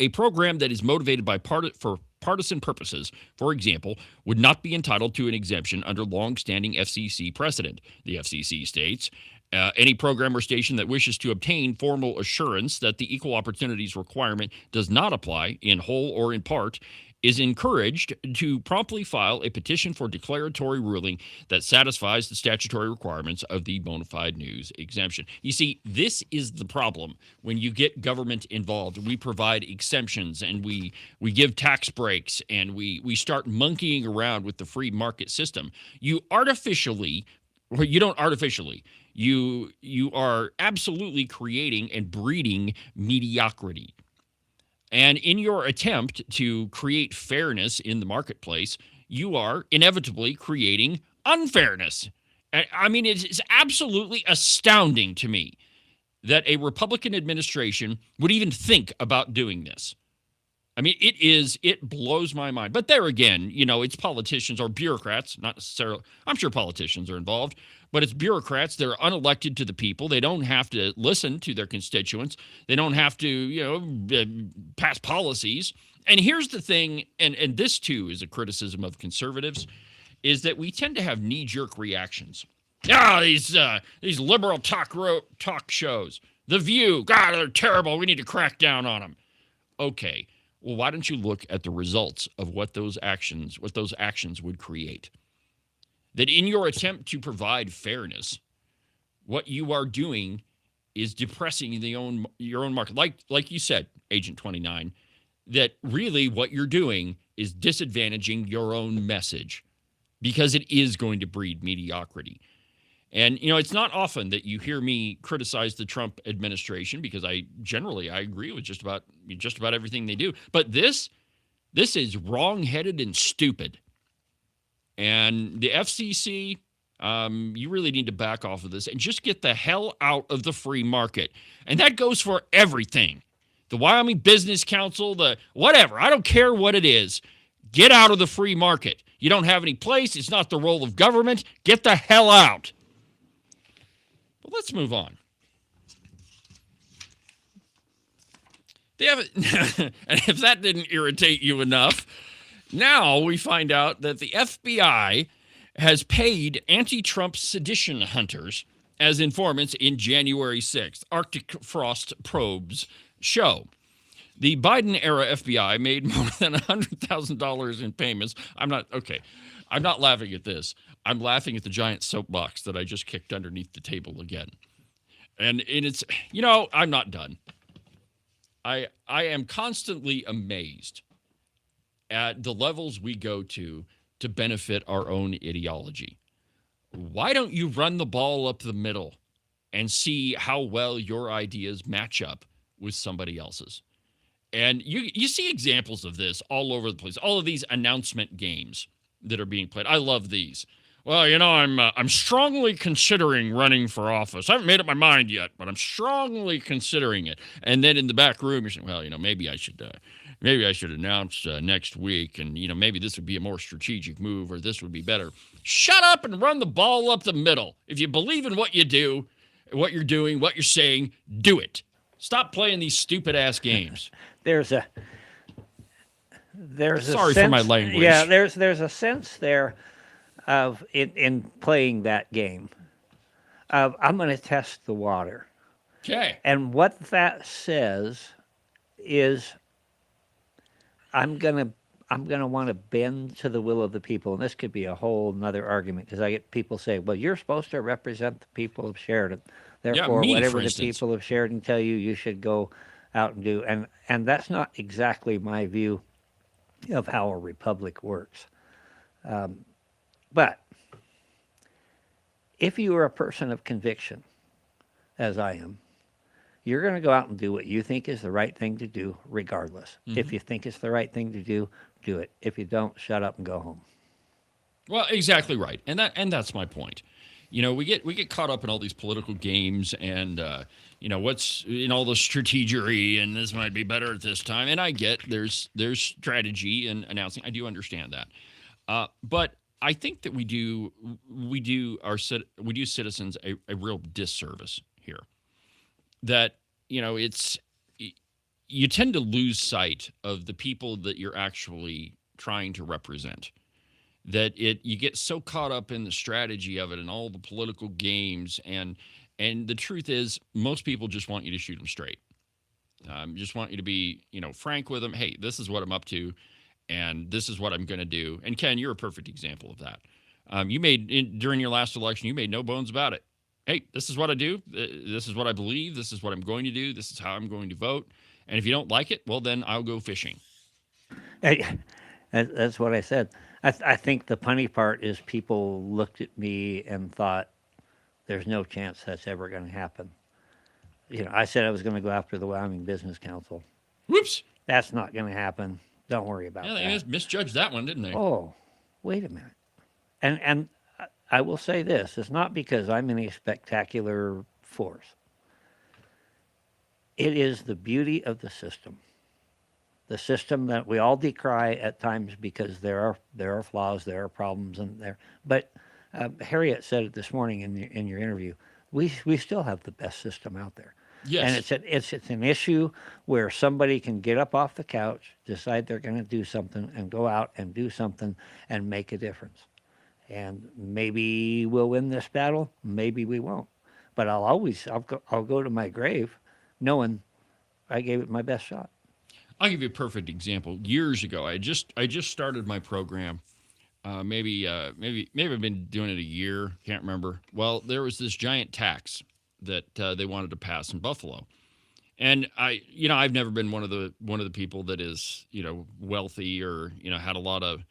a program that is motivated by partisan purposes, for example, would not be entitled to an exemption under long-standing FCC precedent. The FCC states, any program or station that wishes to obtain formal assurance that the equal opportunities requirement does not apply in whole or in part is encouraged to promptly file a petition for declaratory ruling that satisfies the statutory requirements of the bona fide news exemption. You see, this is the problem when you get government involved. We provide exemptions and we give tax breaks and we start monkeying around with the free market system. You are absolutely creating and breeding mediocrity. And in your attempt to create fairness in the marketplace, you are inevitably creating unfairness. I mean, it's absolutely astounding to me that a Republican administration would even think about doing this. I mean, it blows my mind. But there again, it's politicians or bureaucrats, not necessarily, I'm sure politicians are involved, but it's bureaucrats. They're unelected to the people. They don't have to listen to their constituents. They don't have to, pass policies. And here's the thing, and this too is a criticism of conservatives, is that we tend to have knee-jerk reactions. These liberal talk shows. The View, God, they're terrible. We need to crack down on them. Okay. Well, why don't you look at the results of what those actions would create? That in your attempt to provide fairness, what you are doing is depressing your own market. Like you said, Agent 29, that really what you're doing is disadvantaging your own message because it is going to breed mediocrity. And, it's not often that you hear me criticize the Trump administration because I agree with just about everything they do. But this is wrong-headed and stupid. And the FCC, you really need to back off of this and just get the hell out of the free market. And that goes for everything. The Wyoming Business Council, the whatever, I don't care what it is. Get out of the free market. You don't have any place. It's not the role of government. Get the hell out. But let's move on. And if that didn't irritate you enough, now we find out that the FBI has paid anti-Trump sedition hunters as informants in January 6th, Arctic Frost Probes show. The Biden-era FBI made more than $100,000 in payments. I'm not laughing at this. I'm laughing at the giant soapbox that I just kicked underneath the table again. And it's, I'm not done. I am constantly amazed at the levels we go to benefit our own ideology. Why don't you run the ball up the middle and see how well your ideas match up with somebody else's? And you see examples of this all over the place. All of these announcement games that are being played. I love these. Well, I'm strongly considering running for office. I haven't made up my mind yet, but I'm strongly considering it. And then in the back room, you're saying, well, maybe I should announce next week, and maybe this would be a more strategic move, or this would be better. Shut up and run the ball up the middle. If you believe in what you do, what you're doing, what you're saying, do it. Stop playing these stupid ass games. There's a Sorry sense, for my language. Yeah, there's a sense there of in playing that game of I'm going to test the water. Okay. And what that says is I'm gonna want to bend to the will of the people, and this could be a whole another argument because I get people say, "Well, you're supposed to represent the people of Sheridan, Yeah, therefore, me, whatever for the instance. people of Sheridan tell you, you should go out and do." And that's not exactly my view of how a republic works. But if you are a person of conviction, as I am, you're going to go out and do what you think is the right thing to do, regardless. If you think it's the right thing to do it. If you don't, shut up and go home. Well, exactly right, and that's my point. We get caught up in all these political games and what's in all the strategery and this might be better at this time. And I get there's strategy and announcing. I do understand that, but I think that we do citizens a real disservice here. That it's you tend to lose sight of the people that you're actually trying to represent. That you get so caught up in the strategy of it and all the political games, and the truth is most people just want you to shoot them straight. Just want you to be frank with them. Hey, this is what I'm up to, and this is what I'm going to do. And Ken, you're a perfect example of that. During your last election, you made no bones about it. Hey, this is what I do. This is what I believe. This is what I'm going to do. This is how I'm going to vote. And if you don't like it, well, then I'll go fishing. Hey, that's what I said. I think the funny part is people looked at me and thought, there's no chance that's ever going to happen. I said I was going to go after the Wyoming Business Council. Whoops. That's not going to happen. Don't worry about that. Yeah, they misjudged that one, didn't they? Oh, wait a minute. And I will say this. It's not because I'm in a spectacular force. It is the beauty of the system. The system that we all decry at times because there are flaws, there are problems, and there. But Harriet said it this morning in your interview. We still have the best system out there. Yes. And it's an issue where somebody can get up off the couch, decide they're going to do something, and go out and do something and make a difference. And maybe we'll win this battle, maybe we won't. But I'll go to my grave knowing I gave it my best shot. I'll give you a perfect example. Years ago, I just started my program. Maybe I've been doing it a year. Can't remember. Well, there was this giant tax that they wanted to pass in Buffalo, and I've never been one of the people that is wealthy or had a lot of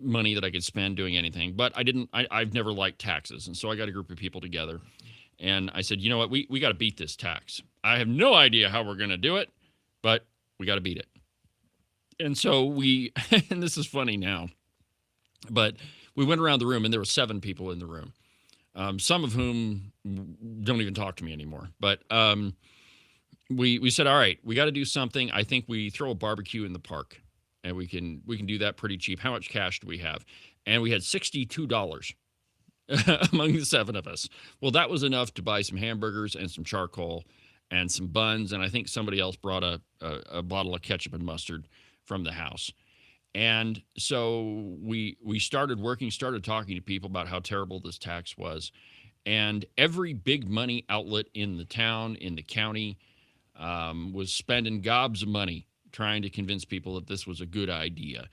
money that I could spend doing anything. But I've never liked taxes, and so I got a group of people together, and I said, you know what, we got to beat this tax. I have no idea how we're going to do it, but we got to beat it. And so and this is funny now, but we went around the room and there were 7 people in the room, some of whom don't even talk to me anymore. But we said, all right, we got to do something. I think we throw a barbecue in the park and we can do that pretty cheap. How much cash do we have? And we had $62 among the 7 of us. Well, that was enough to buy some hamburgers and some charcoal and some buns, and I think somebody else brought a bottle of ketchup and mustard from the house. And so we started talking to people about how terrible this tax was. And every big money outlet in the town, in the county, was spending gobs of money trying to convince people that this was a good idea.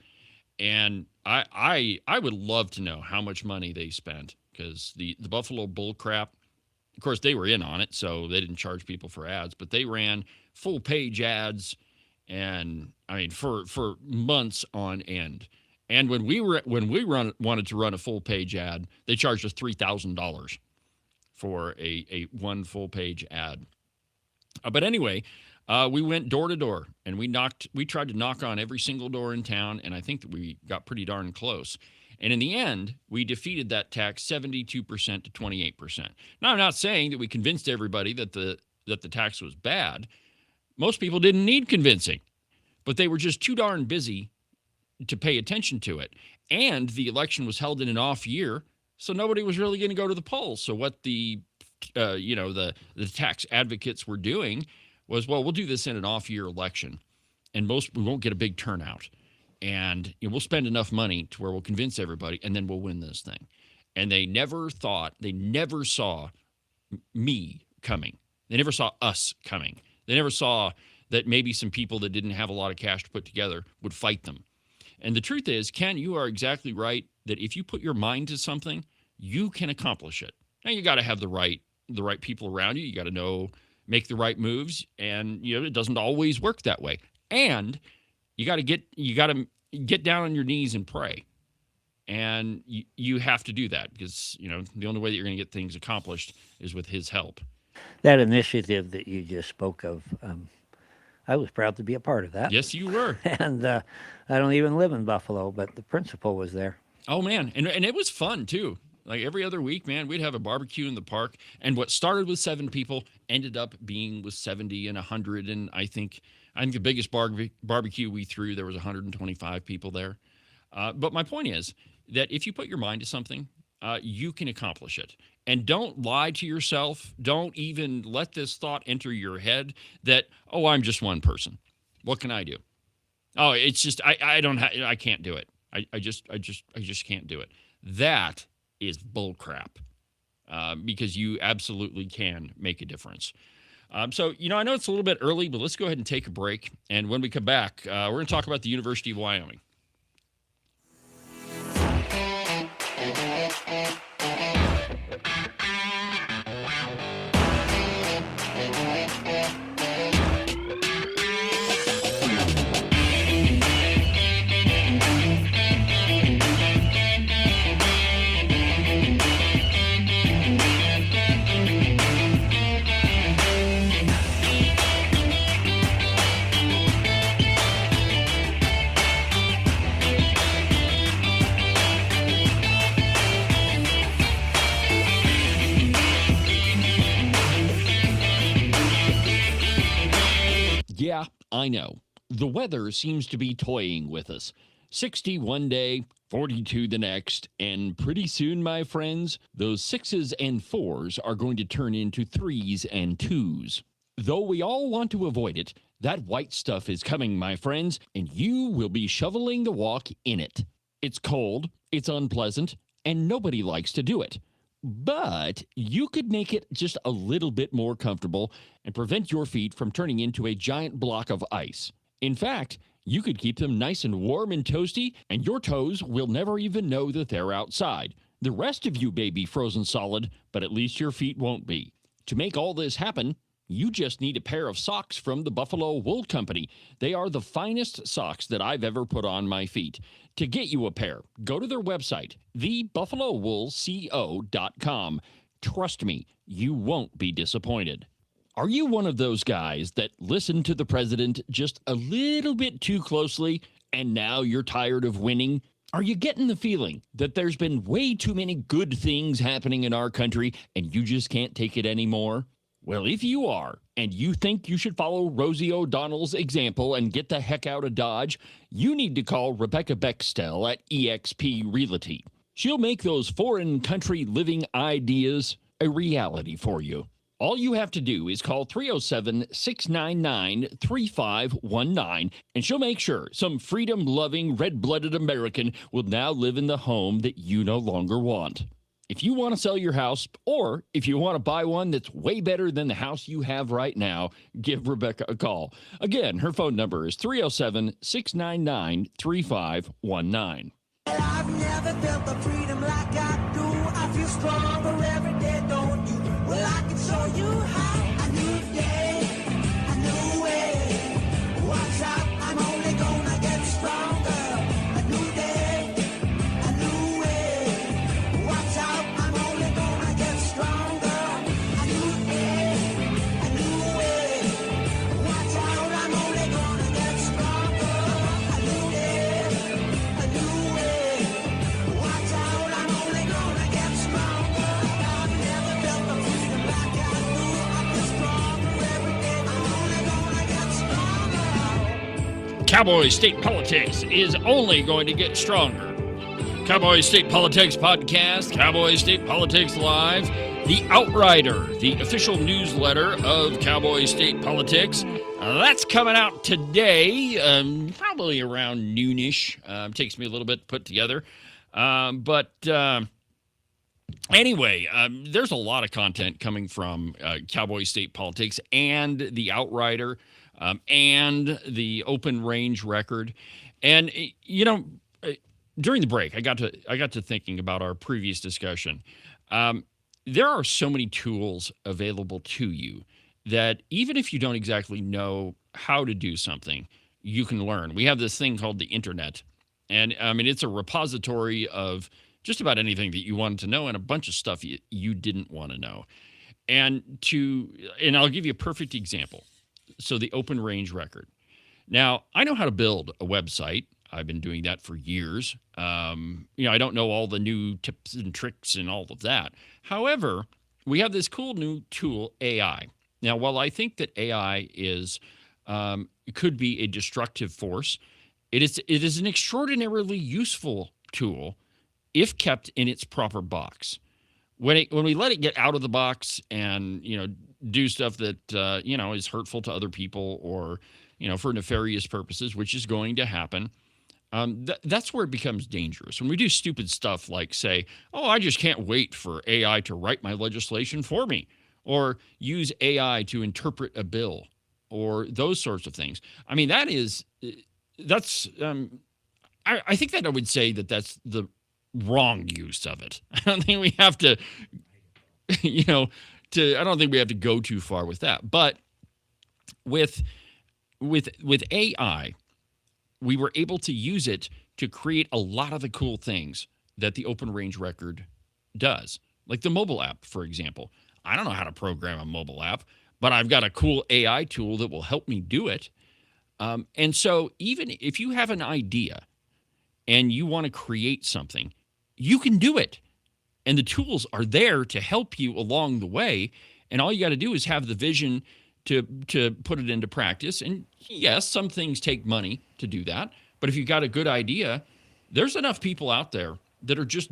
And I would love to know how much money they spent, because the Buffalo Bull crap, of course, they were in on it, so they didn't charge people for ads, but they ran full page ads, and I mean for months on end. And when we wanted to run a full page ad, they charged us $3,000 for a one full page ad. But anyway, we went door to door, and we tried to knock on every single door in town, and I think that we got pretty darn close. And in the end, we defeated that tax 72% to 28%. Now, I'm not saying that we convinced everybody that the tax was bad. Most people didn't need convincing, but they were just too darn busy to pay attention to it. And the election was held in an off year, so nobody was really going to go to the polls. So what the tax advocates were doing was, well, we'll do this in an off year election, and we won't get a big turnout. And we'll spend enough money to where we'll convince everybody, and then we'll win this thing. And they never saw me coming. They never saw us coming. They never saw that maybe some people that didn't have a lot of cash to put together would fight them. And the truth is, Ken, you are exactly right that if you put your mind to something, you can accomplish it. Now you got to have the right people around you. You got to know, make the right moves, and it doesn't always work that way. And you got to get down on your knees and pray. And you have to do that because, the only way that you're going to get things accomplished is with his help. That initiative that you just spoke of, I was proud to be a part of that. Yes, you were. And I don't even live in Buffalo, but the principal was there. Oh, man. And it was fun, too. Like every other week, man, we'd have a barbecue in the park. And what started with 7 people ended up being with 70 and 100. And I think the biggest barbecue we threw, there was 125 people there. But my point is that if you put your mind to something, you can accomplish it. And don't lie to yourself. Don't even let this thought enter your head that, oh, I'm just one person. What can I do? Oh, it's just I can't do it. I just can't do it. That is bull crap. Because you absolutely can make a difference. So, I know it's a little bit early, but let's go ahead and take a break. And when we come back, we're going to talk about the University of Wyoming. Yeah, I know. The weather seems to be toying with us. 60 one day, 42 the next, and pretty soon, my friends, those 6s and 4s are going to turn into 3s and 2s. Though we all want to avoid it, that white stuff is coming, my friends, and you will be shoveling the walk in it. It's cold, it's unpleasant, and nobody likes to do it. But you could make it just a little bit more comfortable and prevent your feet from turning into a giant block of ice. In fact, you could keep them nice and warm and toasty, and your toes will never even know that they're outside. The rest of you may be frozen solid, but at least your feet won't be. To make all this happen, you just need a pair of socks from the Buffalo Wool Company. They are the finest socks that I've ever put on my feet. To get you a pair, go to their website, thebuffalowoolco.com. Trust me, you won't be disappointed. Are you one of those guys that listen to the president just a little bit too closely and now you're tired of winning? Are you getting the feeling that there's been way too many good things happening in our country and you just can't take it anymore? Well, if you are, and you think you should follow Rosie O'Donnell's example and get the heck out of Dodge, you need to call Rebecca Bextel at eXp Realty. She'll make those foreign country living ideas a reality for you. All you have to do is call 307-699-3519, and she'll make sure some freedom-loving, red-blooded American will now live in the home that you no longer want. If you want to sell your house, or if you want to buy one that's way better than the house you have right now, give Rebecca a call. Again, her phone number is 307-699-3519. I've never felt the freedom like I do. I feel stronger every day, don't you? Well, I can show you how. A new day, a new way. Watch out, I'm only gonna get stronger. A new day, a new way. Watch out, I'm only gonna get stronger. A new day, a new way. Watch out, I'm only gonna get stronger. A new day, a new way. Watch out, I'm only gonna get stronger. I've never felt the freedom like I do. I feel stronger every day. I'm only gonna get stronger. Cowboy State Politics is only going to get stronger. Cowboy State Politics Podcast, Cowboy State Politics Live, The Outrider, the official newsletter of Cowboy State Politics. That's coming out today, probably around noonish. Takes me a little bit to put together. Anyway, there's a lot of content coming from Cowboy State Politics and The Outrider. and the open range record. And during the break, I got to thinking about our previous discussion. There are so many tools available to you that even if you don't exactly know how to do something, you can learn. We have this thing called the internet, and I mean, it's a repository of just about anything that you wanted to know and a bunch of stuff you didn't want to know. And I'll give you a perfect example. So the open range record. Now, I know how to build a website. I've been doing that for years. I don't know all the new tips and tricks and all of that. However, we have this cool new tool, AI. Now, while I think that AI could be a destructive force, it is an extraordinarily useful tool if kept in its proper box. When we let it get out of the box and do stuff that is hurtful to other people or for nefarious purposes, which is going to happen, that's where it becomes dangerous. When we do stupid stuff like say, "Oh, I just can't wait for AI to write my legislation for me," or use AI to interpret a bill, or those sorts of things. I mean, I think that I would say that that's the wrong use of it. I don't think we have to, I don't think we have to go too far with that. But with AI, we were able to use it to create a lot of the cool things that the open range record does. Like the mobile app, for example. I don't know how to program a mobile app, but I've got a cool AI tool that will help me do it. And so even if you have an idea and you want to create something, you can do it. And the tools are there to help you along the way. And all you got to do is have the vision to put it into practice. And yes, some things take money to do that. But if you've got a good idea, there's enough people out there that are just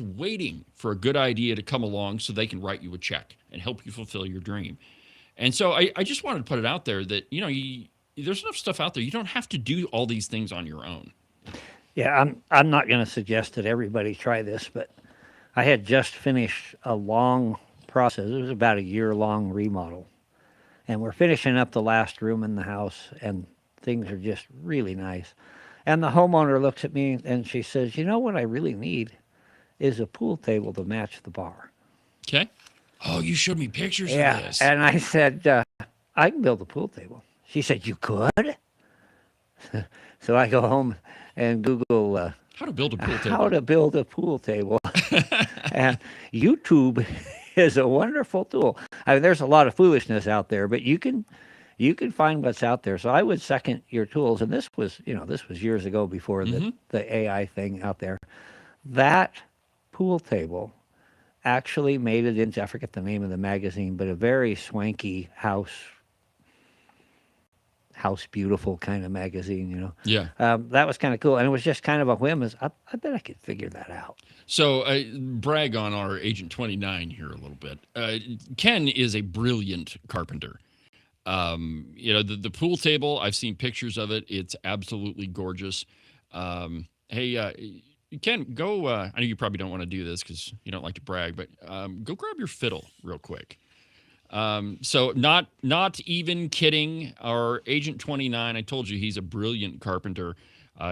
waiting for a good idea to come along so they can write you a check and help you fulfill your dream. And so I just wanted to put it out there that, there's enough stuff out there. You don't have to do all these things on your own. Yeah, I'm not going to suggest that everybody try this, but I had just finished a long process. It was about a year-long remodel. And we're finishing up the last room in the house, and things are just really nice. And the homeowner looks at me, and she says, what I really need is a pool table to match the bar. Okay. Oh, you showed me pictures of this. And I said, I can build a pool table. She said, you could? So I go home and Google how to build a pool table. How to build a pool table. And YouTube is a wonderful tool. I mean, there's a lot of foolishness out there, but you can find what's out there. So I would second your tools. And this was years ago before the AI thing out there. That pool table actually made it into, I forget the name of the magazine, but a very swanky House Beautiful kind of magazine, Yeah. That was kind of cool. And it was just kind of a whim. I bet I could figure that out. So brag on our Agent 29 here a little bit. Ken is a brilliant carpenter. The pool table, I've seen pictures of it. It's absolutely gorgeous. Hey, Ken, go. I know you probably don't want to do this because you don't like to brag, but go grab your fiddle real quick. So not even kidding. Our Agent 29, I told you he's a brilliant carpenter.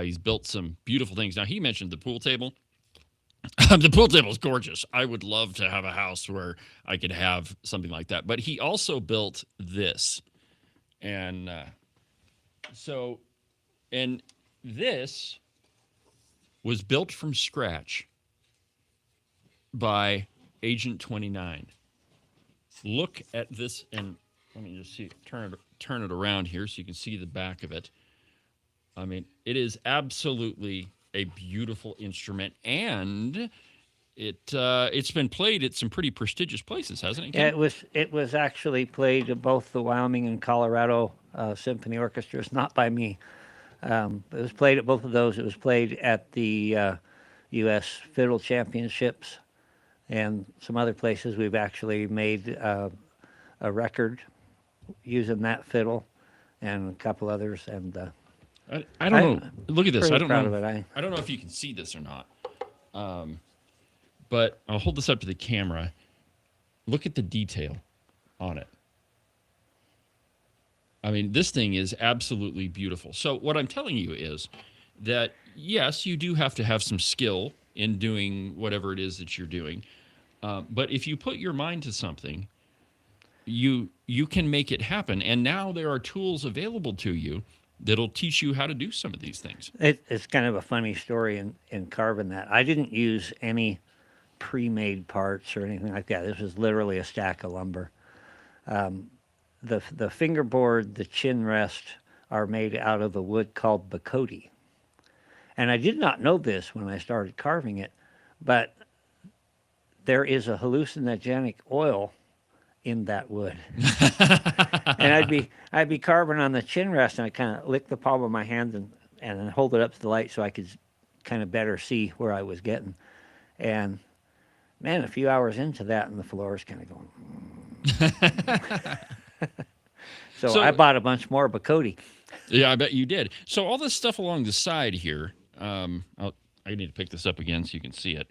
He's built some beautiful things. Now, he mentioned the pool table. The pool table is gorgeous. I would love to have a house where I could have something like that. But he also built this. And this was built from scratch by Agent 29. Look at this, and let me just see, turn it around here so you can see the back of it. I mean, it is absolutely a beautiful instrument, and it's been played at some pretty prestigious places, hasn't it? Yeah, it was actually played at both the Wyoming and Colorado symphony orchestras, not by me. It was played at both of those. It was played at the U.S. Fiddle Championships and some other places. We've actually made a record using that fiddle and a couple others. And I don't know. Look at this. I don't know. Of it. I don't know if you can see this or not. But I'll hold this up to the camera. Look at the detail on it. I mean, this thing is absolutely beautiful. So what I'm telling you is that, yes, you do have to have some skill in doing whatever it is that you're doing. But if you put your mind to something, you can make it happen. And now there are tools available to you that'll teach you how to do some of these things. It's kind of a funny story in carving that. I didn't use any pre-made parts or anything like that. This was literally a stack of lumber. The fingerboard, the chin rest are made out of a wood called bacote. And I did not know this when I started carving it, but there is a hallucinogenic oil in that wood. And I'd be carving on the chin rest, and I kind of lick the palm of my hand and then hold it up to the light so I could kind of better see where I was getting. And man, a few hours into that, and the floor is kind of going. So I bought a bunch more bacote. Yeah, I bet you did. So all this stuff along the side here, I need to pick this up again so you can see it.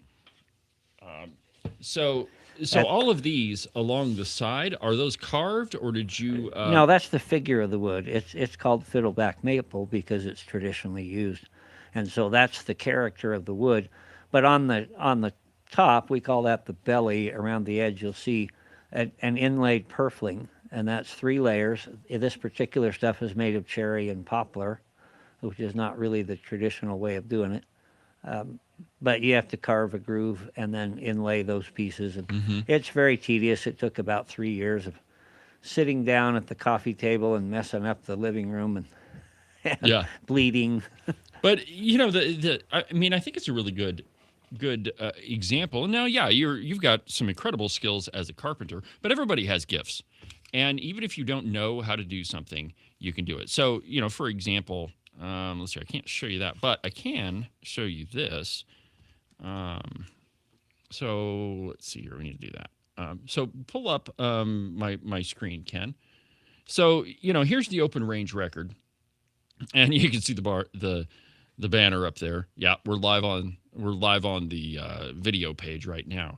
So all of these along the side, are those carved, or did you? No, that's the figure of the wood. It's called fiddleback maple because it's traditionally used, and so that's the character of the wood. But on the top, we call that the belly. Around the edge, you'll see an inlaid purfling, and that's 3 layers. This particular stuff is made of cherry and poplar, which is not really the traditional way of doing it. But you have to carve a groove and then inlay those pieces. And it's very tedious. It took about 3 years of sitting down at the coffee table and messing up the living room and bleeding. But, you know, I mean, I think it's a really good example. Now, yeah, you've got some incredible skills as a carpenter, but everybody has gifts. And even if you don't know how to do something, you can do it. So, you know, for example, let's see, I can't show you that, but I can show you this. So let's see here. We need to do that. So pull up my screen, Ken. So, you know, here's the open range record, and you can see the banner up there. Yeah, we're live on the video page right now.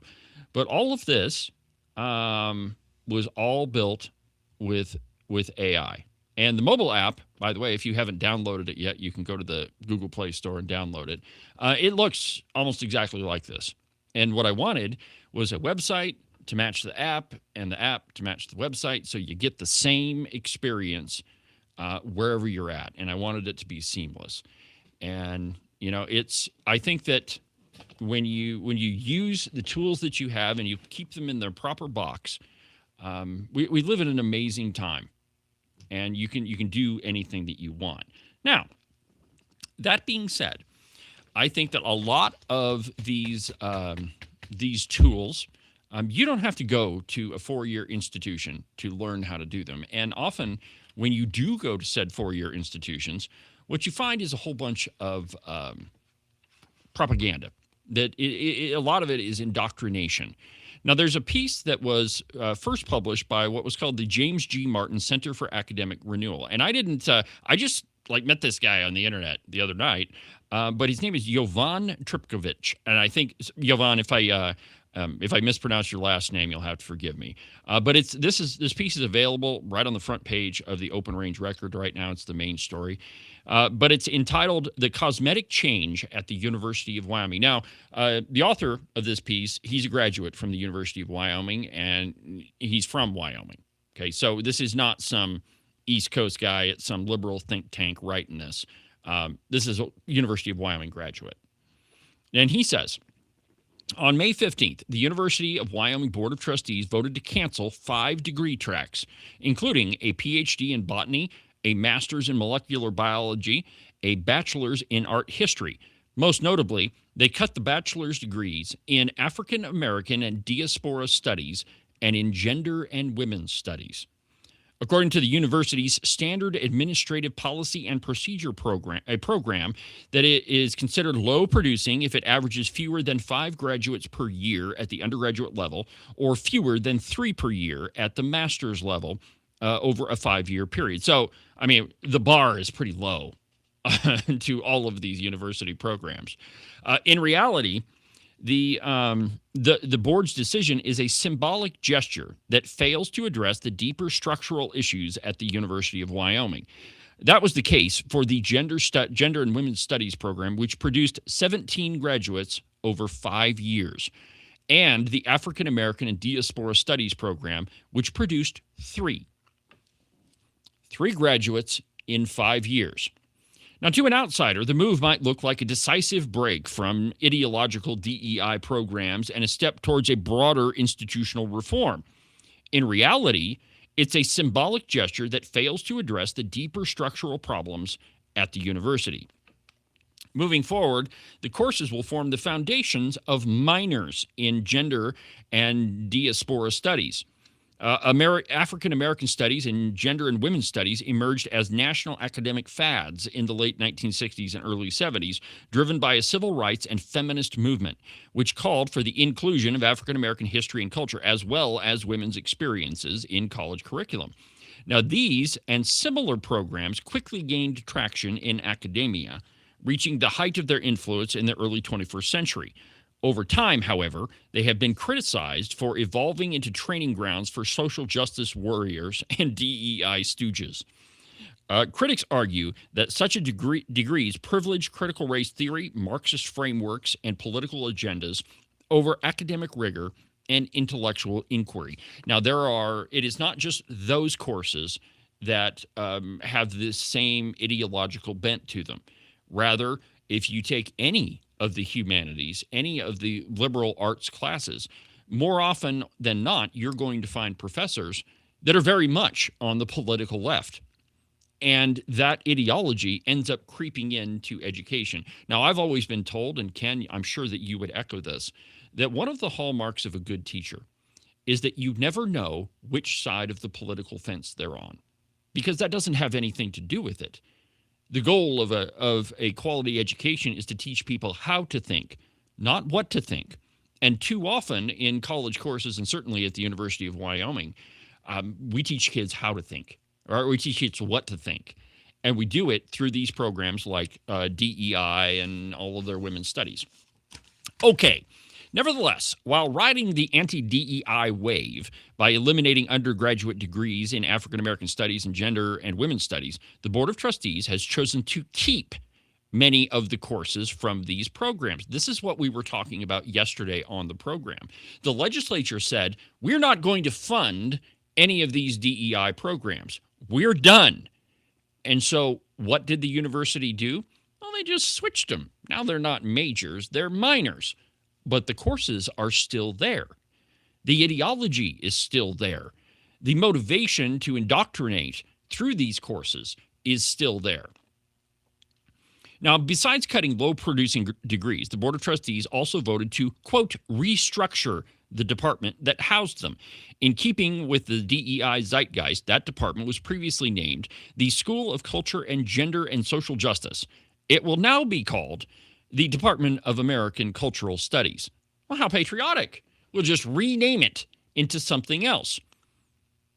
But all of this was all built with AI. And the mobile app, by the way, if you haven't downloaded it yet, you can go to the Google Play Store and download it. It looks almost exactly like this. And what I wanted was a website to match the app and the app to match the website, so you get the same experience wherever you're at. And I wanted it to be seamless. And, you know, I think that when you use the tools that you have and you keep them in their proper box, we live in an amazing time. And you can do anything that you want. Now, that being said, I think that a lot of these tools, you don't have to go to a 4-year institution to learn how to do them. And often, when you do go to said 4-year institutions, what you find is a whole bunch of propaganda. That a lot of it is indoctrination. Now, there's a piece that was first published by what was called the James G. Martin Center for Academic Renewal. And I just met this guy on the internet the other night, but his name is Jovan Tripkovich. And I think, Jovan, if I mispronounce your last name, you'll have to forgive me. But this piece is available right on the front page of the Open Range Record right now. It's the main story. But it's entitled The Cosmetic Change at the University of Wyoming. Now, the author of this piece, he's a graduate from the University of Wyoming, and he's from Wyoming. Okay, so this is not some East Coast guy at some liberal think tank writing this. This is a University of Wyoming graduate. And he says, on May 15th, the University of Wyoming Board of Trustees voted to cancel 5 degree tracks, including a PhD in botany, a master's in molecular biology, a bachelor's in art history. Most notably, they cut the bachelor's degrees in African American and diaspora studies and in gender and women's studies. According to the university's Standard Administrative Policy and Procedure program, a program that it is considered low producing if it averages fewer than 5 graduates per year at the undergraduate level or fewer than 3 per year at the master's level over a 5-year period. So, I mean, the bar is pretty low to all of these university programs. In reality, The board's decision is a symbolic gesture that fails to address the deeper structural issues at the University of Wyoming. That was the case for the Gender and Women's Studies program, which produced 17 graduates over 5 years, and the African American and Diaspora Studies program, which produced 3 graduates in 5 years. Now, to an outsider, the move might look like a decisive break from ideological DEI programs and a step towards a broader institutional reform. In reality, it's a symbolic gesture that fails to address the deeper structural problems at the university. Moving forward, the courses will form the foundations of minors in gender and diaspora studies. African American studies and gender and women's studies emerged as national academic fads in the late 1960s and early 70s, driven by a civil rights and feminist movement, which called for the inclusion of African American history and culture, as well as women's experiences in college curriculum. Now, these and similar programs quickly gained traction in academia, reaching the height of their influence in the early 21st century. Over time, however, they have been criticized for evolving into training grounds for social justice warriors and DEI stooges. Critics argue that such a degrees privilege critical race theory, Marxist frameworks, and political agendas over academic rigor and intellectual inquiry. Now, it is not just those courses that have this same ideological bent to them. Rather, if you take any of the humanities, any of the liberal arts classes, more often than not, you're going to find professors that are very much on the political left. And that ideology ends up creeping into education. Now, I've always been told, and Ken, I'm sure that you would echo this, that one of the hallmarks of a good teacher is that you never know which side of the political fence they're on, because that doesn't have anything to do with it. The goal of a quality education is to teach people how to think, not what to think. And too often in college courses, and certainly at the University of Wyoming, we teach kids how to think, or we teach kids what to think. And we do it through these programs like DEI and all of their women's studies. Okay. Nevertheless, while riding the anti-DEI wave by eliminating undergraduate degrees in African American studies and gender and women's studies, the Board of Trustees has chosen to keep many of the courses from these programs. This is what we were talking about yesterday on the program. The legislature said, we're not going to fund any of these DEI programs. We're done. And so what did the university do? Well, they just switched them. Now they're not majors, they're minors. But the courses are still there. The ideology is still there. The motivation to indoctrinate through these courses is still there. Now, besides cutting low-producing degrees, the Board of Trustees also voted to, quote, restructure the department that housed them. In keeping with the DEI zeitgeist, that department was previously named the School of Culture and Gender and Social Justice. It will now be called the Department of American Cultural Studies. Well, how patriotic. We'll just rename it into something else.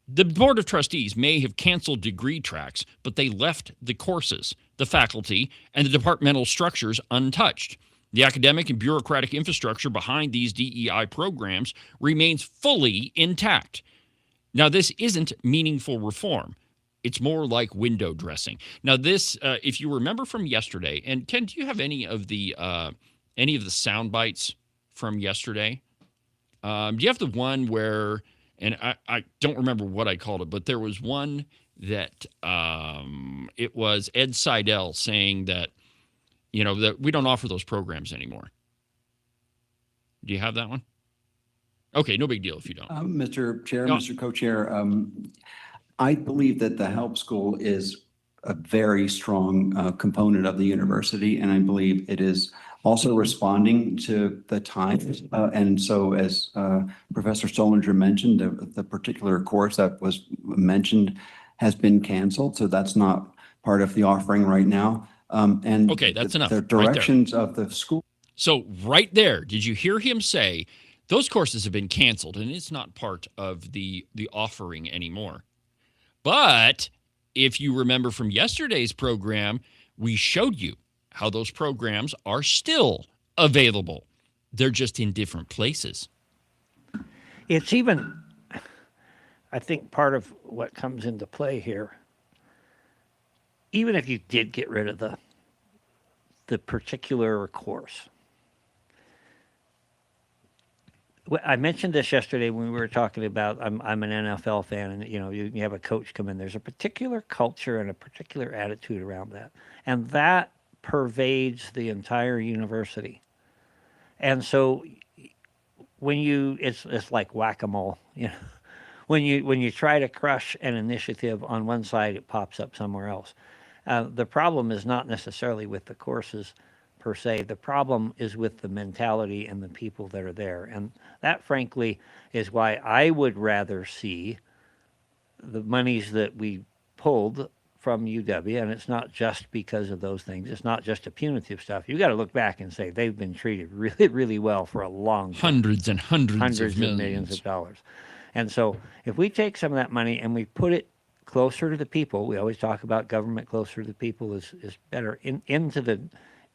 The Board of Trustees may have canceled degree tracks, but they left the courses, the faculty, and the departmental structures untouched. The academic and bureaucratic infrastructure behind these DEI programs remains fully intact. Now, this isn't meaningful reform. It's more like window dressing. Now, this, if you remember from yesterday, and Ken, do you have any of the sound bites from yesterday? Do you have the one where, and I don't remember what I called it, but there was one that it was Ed Seidel saying that, that we don't offer those programs anymore. Do you have that one? Okay, no big deal if you don't. Mr. Chair, No. Mr. Co-Chair, I believe that the Help School is a very strong component of the university, and I believe it is also responding to the times. And so as Professor Stolinger mentioned, the particular course that was mentioned has been canceled, so that's not part of the offering right now. And Okay, that's enough. The Right there. directions of the school. So right there, did you hear him say those courses have been canceled and it's not part of the offering anymore? But if you remember from yesterday's program, we showed you how those programs are still available. They're just in different places. It's even, I think, part of what comes into play here. Even if you did get rid of the particular course. I mentioned this yesterday when we were talking about I'm an NFL fan, and you have a coach come in. There's a particular culture and a particular attitude around that, and that pervades the entire university. And so it's like whack-a-mole, When you try to crush an initiative on one side, it pops up somewhere else. The problem is not necessarily with the courses per se. The problem is with the mentality and the people that are there. And that, frankly, is why I would rather see the monies that we pulled from UW, and it's not just because of those things. It's not just a punitive stuff. You got to look back and say they've been treated really, really well for a long time. Hundreds and hundreds of millions of dollars. And so if we take some of that money and we put it closer to the people, we always talk about government closer to the people is better, into the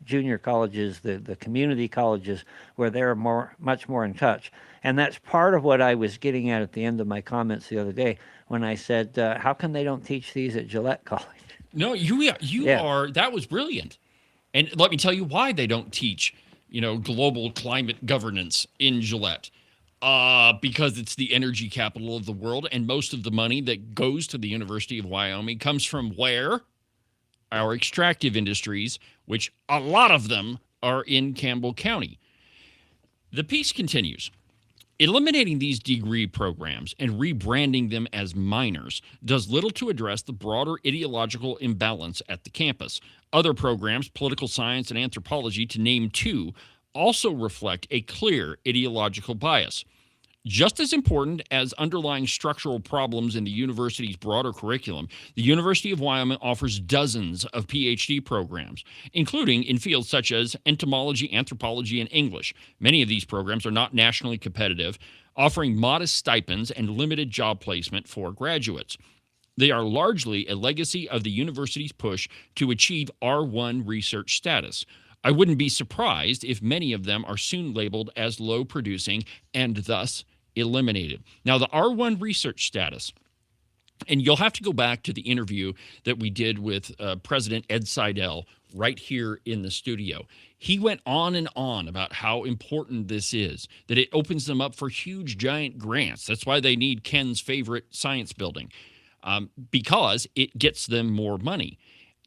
junior colleges, the community colleges, where they're much more in touch. And that's part of what I was getting at the end of my comments the other day when I said, how come they don't teach these at Gillette College? No, you are, that was brilliant. And let me tell you why they don't teach, global climate governance in Gillette. Because it's the energy capital of the world, and most of the money that goes to the University of Wyoming comes from where? Our extractive industries, which a lot of them are in Campbell County. The piece continues. Eliminating these degree programs and rebranding them as minors does little to address the broader ideological imbalance at the campus. Other programs, political science and anthropology, to name two, also reflect a clear ideological bias. Just as important as underlying structural problems in the university's broader curriculum, the University of Wyoming offers dozens of PhD programs, including in fields such as entomology, anthropology, and English. Many of these programs are not nationally competitive, offering modest stipends and limited job placement for graduates. They are largely a legacy of the university's push to achieve R1 research status. I wouldn't be surprised if many of them are soon labeled as low-producing and thus eliminated. Now, the R1 research status, and you'll have to go back to the interview that we did with President Ed Seidel right here in the studio. He went on and on about how important this is, that it opens them up for huge, giant grants. That's why they need Ken's favorite science building, because it gets them more money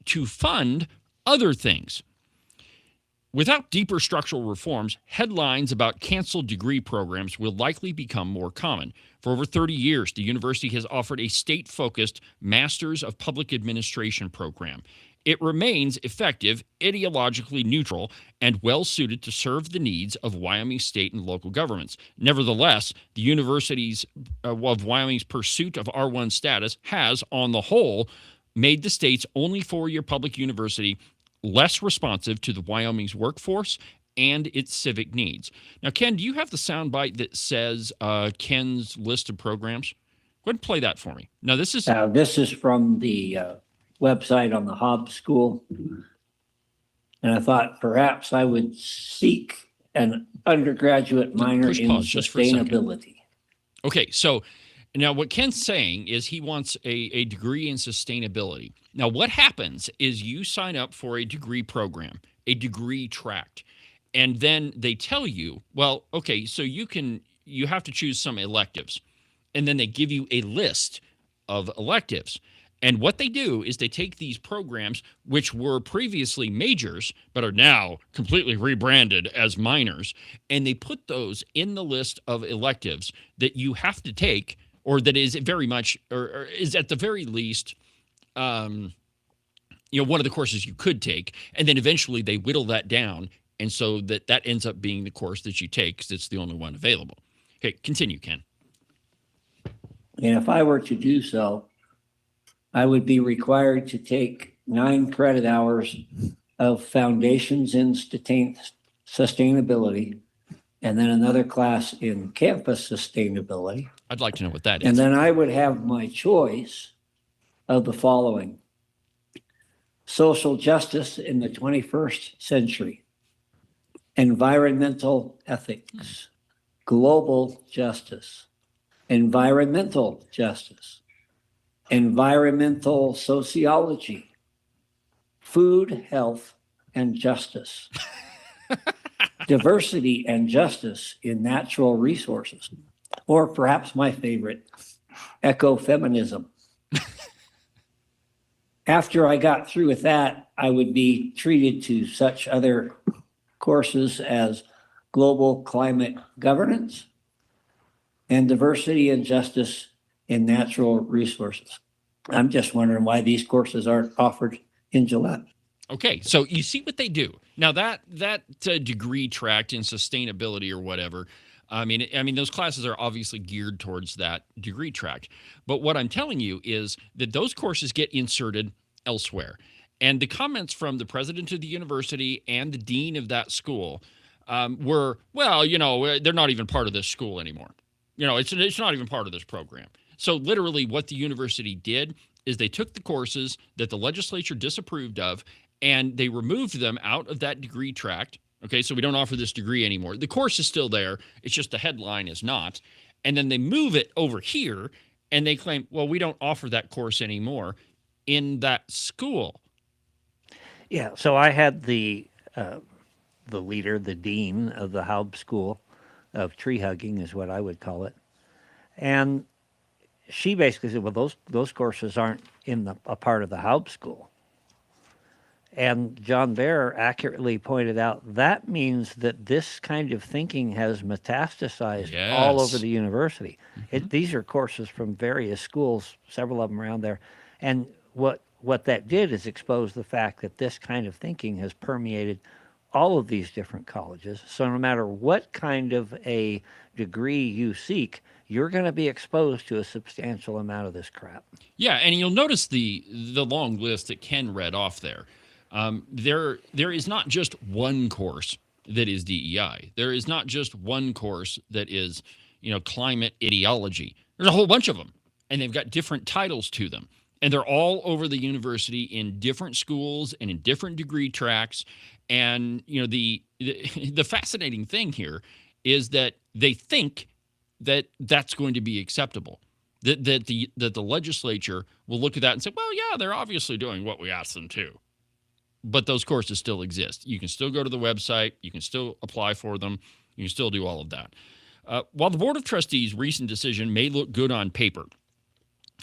to fund other things. Without deeper structural reforms, headlines about canceled degree programs will likely become more common. For over 30 years, the university has offered a state-focused Masters of Public Administration program. It remains effective, ideologically neutral, and well-suited to serve the needs of Wyoming state and local governments. Nevertheless, the University of Wyoming's pursuit of R1 status has, on the whole, made the state's only four-year public university less responsive to the Wyoming's workforce and its civic needs. Now, Ken, do you have the soundbite that says Ken's list of programs? Go ahead and play that for me. Now, this is from the website on the Hobbs School. And I thought perhaps I would seek an undergraduate minor in sustainability. Okay, so now what Ken's saying is he wants a degree in sustainability. Now, what happens is you sign up for a degree program, a degree tract, and then they tell you, well, okay, so you have to choose some electives. And then they give you a list of electives. And what they do is they take these programs, which were previously majors, but are now completely rebranded as minors, and they put those in the list of electives that you have to take, or that is very much, or is at the very least, one of the courses you could take. And then eventually they whittle that down. And so that ends up being the course that you take because it's the only one available. Okay, continue, Ken. And if I were to do so, I would be required to take 9 credit hours of Foundations in Sustainability, and then another class in Campus Sustainability. I'd like to know what that is. And then I would have my choice of the following: Social Justice in the 21st Century, environmental ethics, global justice, environmental justice, environmental sociology, food, health, and justice, diversity and justice in natural resources, or perhaps my favorite, ecofeminism. After I got through with that, I would be treated to such other courses as global climate governance and diversity and justice in natural resources. I'm just wondering why these courses aren't offered in Gillette. Okay, so you see what they do. Now that degree tract in sustainability or whatever, I mean those classes are obviously geared towards that degree tract. But what I'm telling you is that those courses get inserted elsewhere. And the comments from the president of the university and the dean of that school were, well, they're not even part of this school anymore. It's not even part of this program. So literally what the university did is they took the courses that the legislature disapproved of and they removed them out of that degree tract. Okay, so we don't offer this degree anymore. The course is still there. It's just the headline is not. And then they move it over here and they claim, well, we don't offer that course anymore in that school. Yeah, so I had the leader, the dean of the Haub School of Tree Hugging is what I would call it. And she basically said, well, those courses aren't in a part of the Haub School. And John Baer accurately pointed out that means that this kind of thinking has metastasized all over the university. These are courses from various schools, several of them around there. And what that did is expose the fact that this kind of thinking has permeated all of these different colleges. So no matter what kind of a degree you seek, you're going to be exposed to a substantial amount of this crap. Yeah, and you'll notice the long list that Ken read off there. There is not just one course that is DEI. There is not just one course that is, climate ideology. There's a whole bunch of them, and they've got different titles to them. And they're all over the university in different schools and in different degree tracks. And, the fascinating thing here is that they think that that's going to be acceptable. That the legislature will look at that and say, well, yeah, they're obviously doing what we asked them to. But those courses still exist. You can still go to the website. You can still apply for them. You can still do all of that. While the Board of Trustees' recent decision may look good on paper,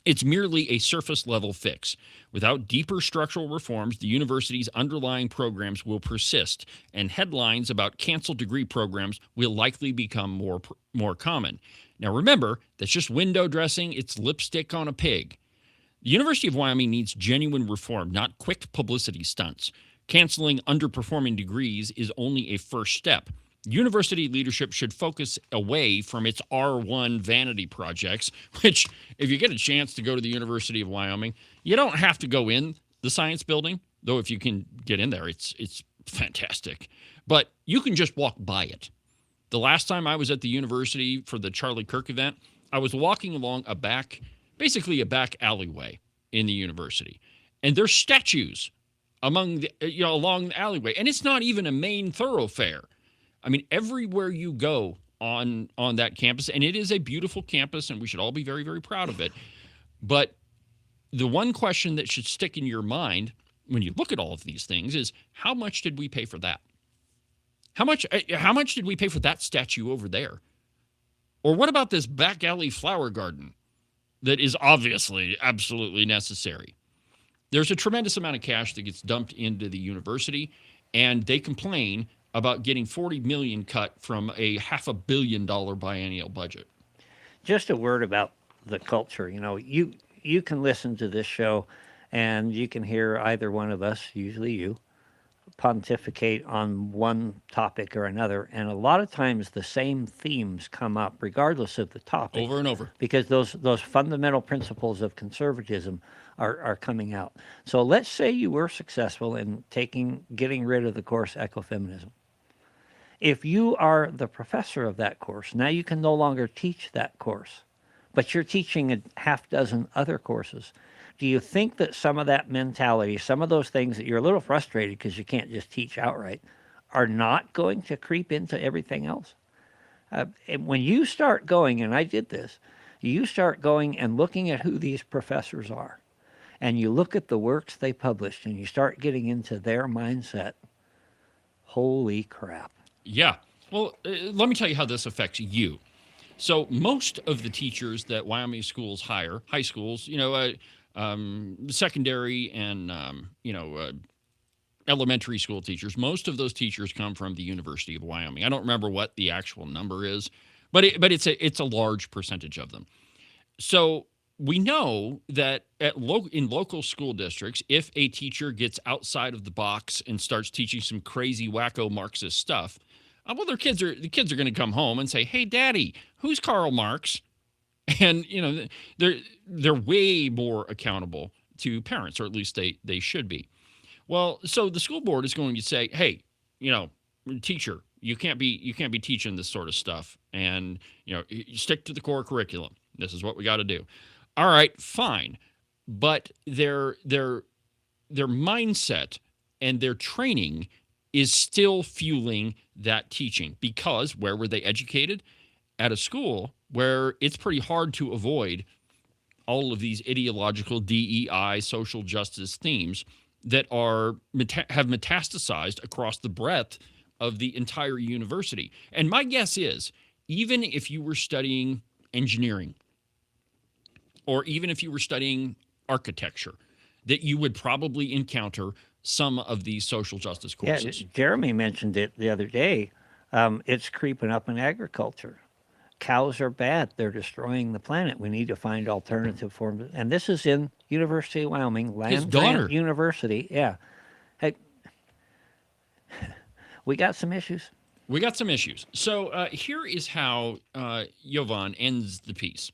it's merely a surface-level fix. Without deeper structural reforms, the university's underlying programs will persist, and headlines about canceled degree programs will likely become more common. Now remember, that's just window dressing. It's lipstick on a pig. The University of Wyoming needs genuine reform, not quick publicity stunts. Canceling underperforming degrees is only a first step. University leadership should focus away from its R1 vanity projects, which, if you get a chance to go to the University of Wyoming, you don't have to go in the science building, though if you can get in there, it's fantastic. But you can just walk by it. The last time I was at the university for the Charlie Kirk event, I was walking along basically a back alleyway in the university. And there's statues along the alleyway. And it's not even a main thoroughfare. I mean, everywhere you go on that campus, and it is a beautiful campus, and we should all be very, very proud of it. But the one question that should stick in your mind when you look at all of these things is, how much did we pay for that? How much did we pay for that statue over there? Or what about this back alley flower garden that is obviously absolutely necessary? There's a tremendous amount of cash that gets dumped into the university, and they complain about getting $40 million cut from a $500 million biennial budget. Just a word about the culture. You can listen to this show and you can hear either one of us, usually you, pontificate on one topic or another. And a lot of times the same themes come up regardless of the topic. Over and over. Because those fundamental principles of conservatism are coming out. So let's say you were successful in getting rid of the course ecofeminism. If you are the professor of that course, now you can no longer teach that course, but you're teaching a half dozen other courses. Do you think that some of that mentality, some of those things that you're a little frustrated because you can't just teach outright, are not going to creep into everything else. And when you start going, and I did this, you start going and looking at who these professors are, and you look at the works they published, and you start getting into their mindset. Holy crap. Yeah. Well, let me tell you how this affects you. So most of the teachers that Wyoming schools hire, high schools, secondary and, elementary school teachers, most of those teachers come from the University of Wyoming. I don't remember what the actual number is, but it's a large percentage of them. So we know that in local school districts, if a teacher gets outside of the box and starts teaching some crazy wacko Marxist stuff, well, the kids are going to come home and say, "Hey, Daddy, who's Karl Marx?" And they're way more accountable to parents, or at least they should be. Well, so the school board is going to say, "Hey, teacher, you can't be teaching this sort of stuff, and stick to the core curriculum. This is what we got to do." All right, fine, but their mindset and their training is still fueling that teaching, because where were they educated? At a school where it's pretty hard to avoid all of these ideological DEI, social justice themes that have metastasized across the breadth of the entire university. And my guess is, even if you were studying engineering, or even if you were studying architecture, that you would probably encounter some of these social justice courses. Yeah, Jeremy mentioned it the other day. It's creeping up in agriculture. Cows are bad. They're destroying the planet. We need to find alternative forms. And this is in University of Wyoming, Land Grant University. Yeah. Hey, we got some issues. We got some issues. So here is how Jovan ends the piece.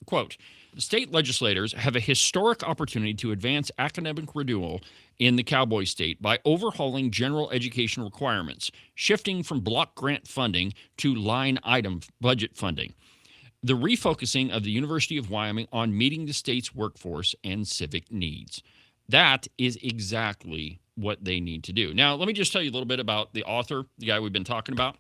Quote, "State legislators have a historic opportunity to advance academic renewal in the Cowboy state by overhauling general education requirements, shifting from block grant funding to line item budget funding, the refocusing of the University of Wyoming on meeting the state's workforce and civic needs." That is exactly what they need to do. Now, let me just tell you a little bit about the author, the guy we've been talking about.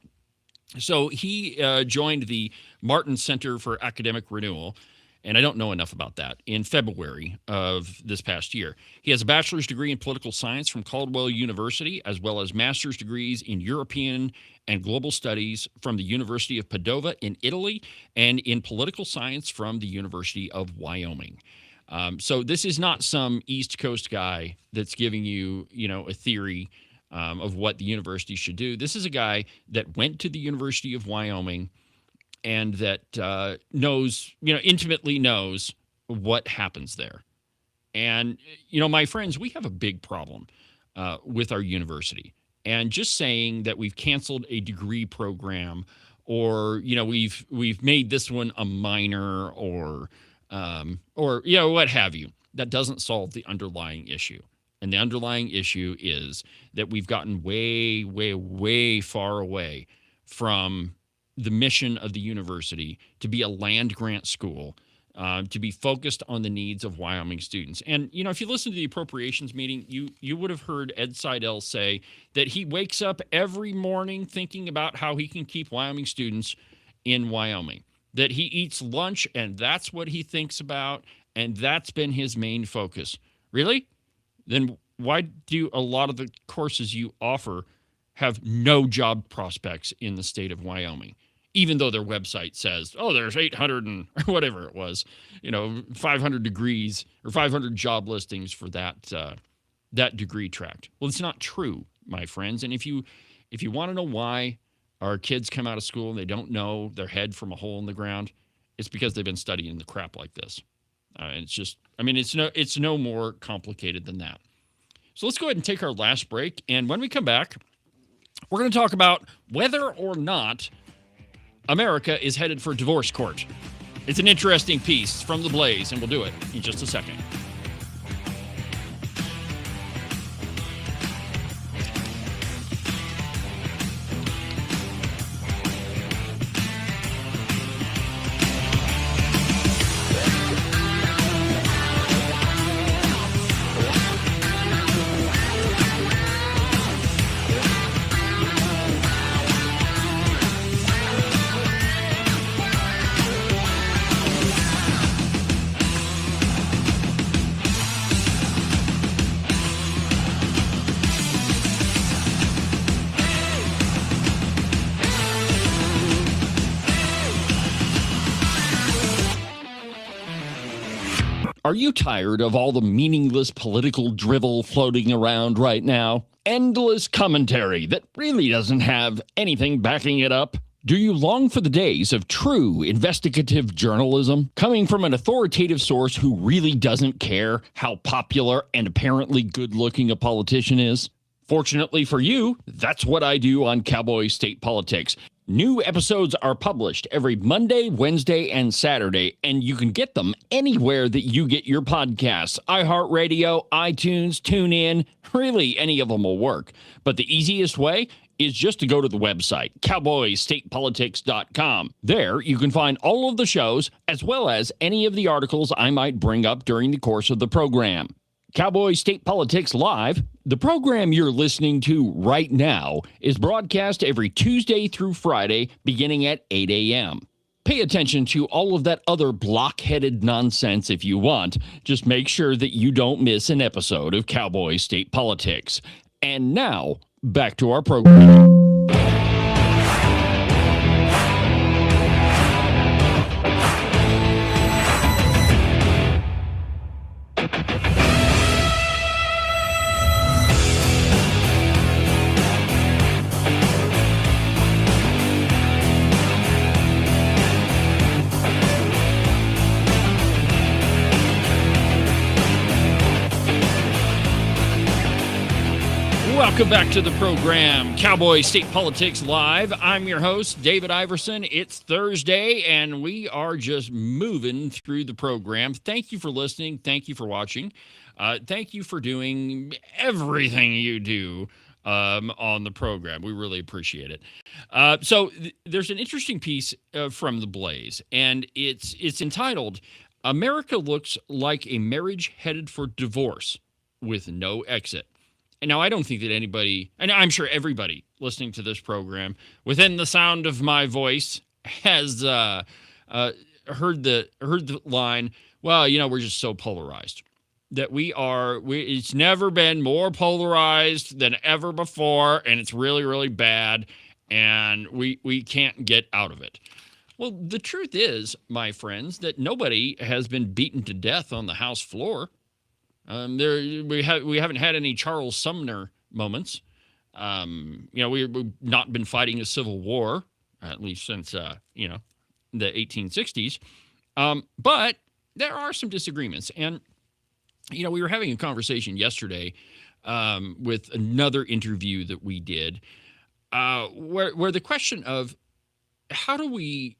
So he joined the Martin Center for Academic Renewal, and I don't know enough about that, in February of this past year. He has a bachelor's degree in political science from Caldwell University, as well as master's degrees in European and global studies from the University of Padova in Italy, and in political science from the University of Wyoming. So this is not some East Coast guy that's giving you, a theory of what the university should do. This is a guy that went to the University of Wyoming and that intimately knows what happens there. And, my friends, we have a big problem with our university. And just saying that we've canceled a degree program, or, we've made this one a minor, or what have you, that doesn't solve the underlying issue. And the underlying issue is that we've gotten way, way, way far away from the mission of the university to be a land grant school, to be focused on the needs of Wyoming students. And, if you listen to the appropriations meeting, you would have heard Ed Seidel say that he wakes up every morning thinking about how he can keep Wyoming students in Wyoming, that he eats lunch and that's what he thinks about, and that's been his main focus. Really? Then why do a lot of the courses you offer have no job prospects in the state of Wyoming, even though their website says, there's 800 and whatever it was, 500 degrees or 500 job listings for that degree tract? Well, it's not true, my friends. And if you want to know why our kids come out of school and they don't know their head from a hole in the ground, it's because they've been studying the crap like this. It's just, it's no more complicated than that. So let's go ahead and take our last break. And when we come back, we're going to talk about whether or not America is headed for divorce court. It's an interesting piece from The Blaze, and we'll do it in just a second. Are you tired of all the meaningless political drivel floating around right now? Endless commentary that really doesn't have anything backing it up? Do you long for the days of true investigative journalism coming from an authoritative source who really doesn't care how popular and apparently good-looking a politician is? Fortunately for you, that's what I do on Cowboy State Politics. New episodes are published every Monday, Wednesday, and Saturday, and you can get them anywhere that you get your podcasts. iHeartRadio, iTunes, TuneIn, really any of them will work. But the easiest way is just to go to the website, cowboystatepolitics.com. There, you can find all of the shows, as well as any of the articles I might bring up during the course of the program. Cowboy State Politics Live, the program you're listening to right now, is broadcast every Tuesday through Friday, beginning at 8 a.m. Pay attention to all of that other block-headed nonsense if you want. Just make sure that you don't miss an episode of Cowboy State Politics. And now, back to our program. Welcome back to the program, Cowboy State Politics Live. I'm your host, David Iverson. It's Thursday, and we are just moving through the program. Thank you for listening. Thank you for watching. Thank you for doing everything you do on the program. We really appreciate it. So there's an interesting piece from The Blaze, and it's entitled, "America Looks Like a Marriage Headed for Divorce with No Exit." And now I don't think that anybody, and I'm sure everybody listening to this program within the sound of my voice has heard the line, well, you know, we're just so polarized that it's never been more polarized than ever before, and it's really, really bad, and we can't get out of it. Well, the truth is, my friends, that nobody has been beaten to death on the House floor. We haven't had any Charles Sumner moments. We've not been fighting a civil war, at least since the 1860s. But there are some disagreements, and we were having a conversation yesterday with another interview that we did, where the question of how do we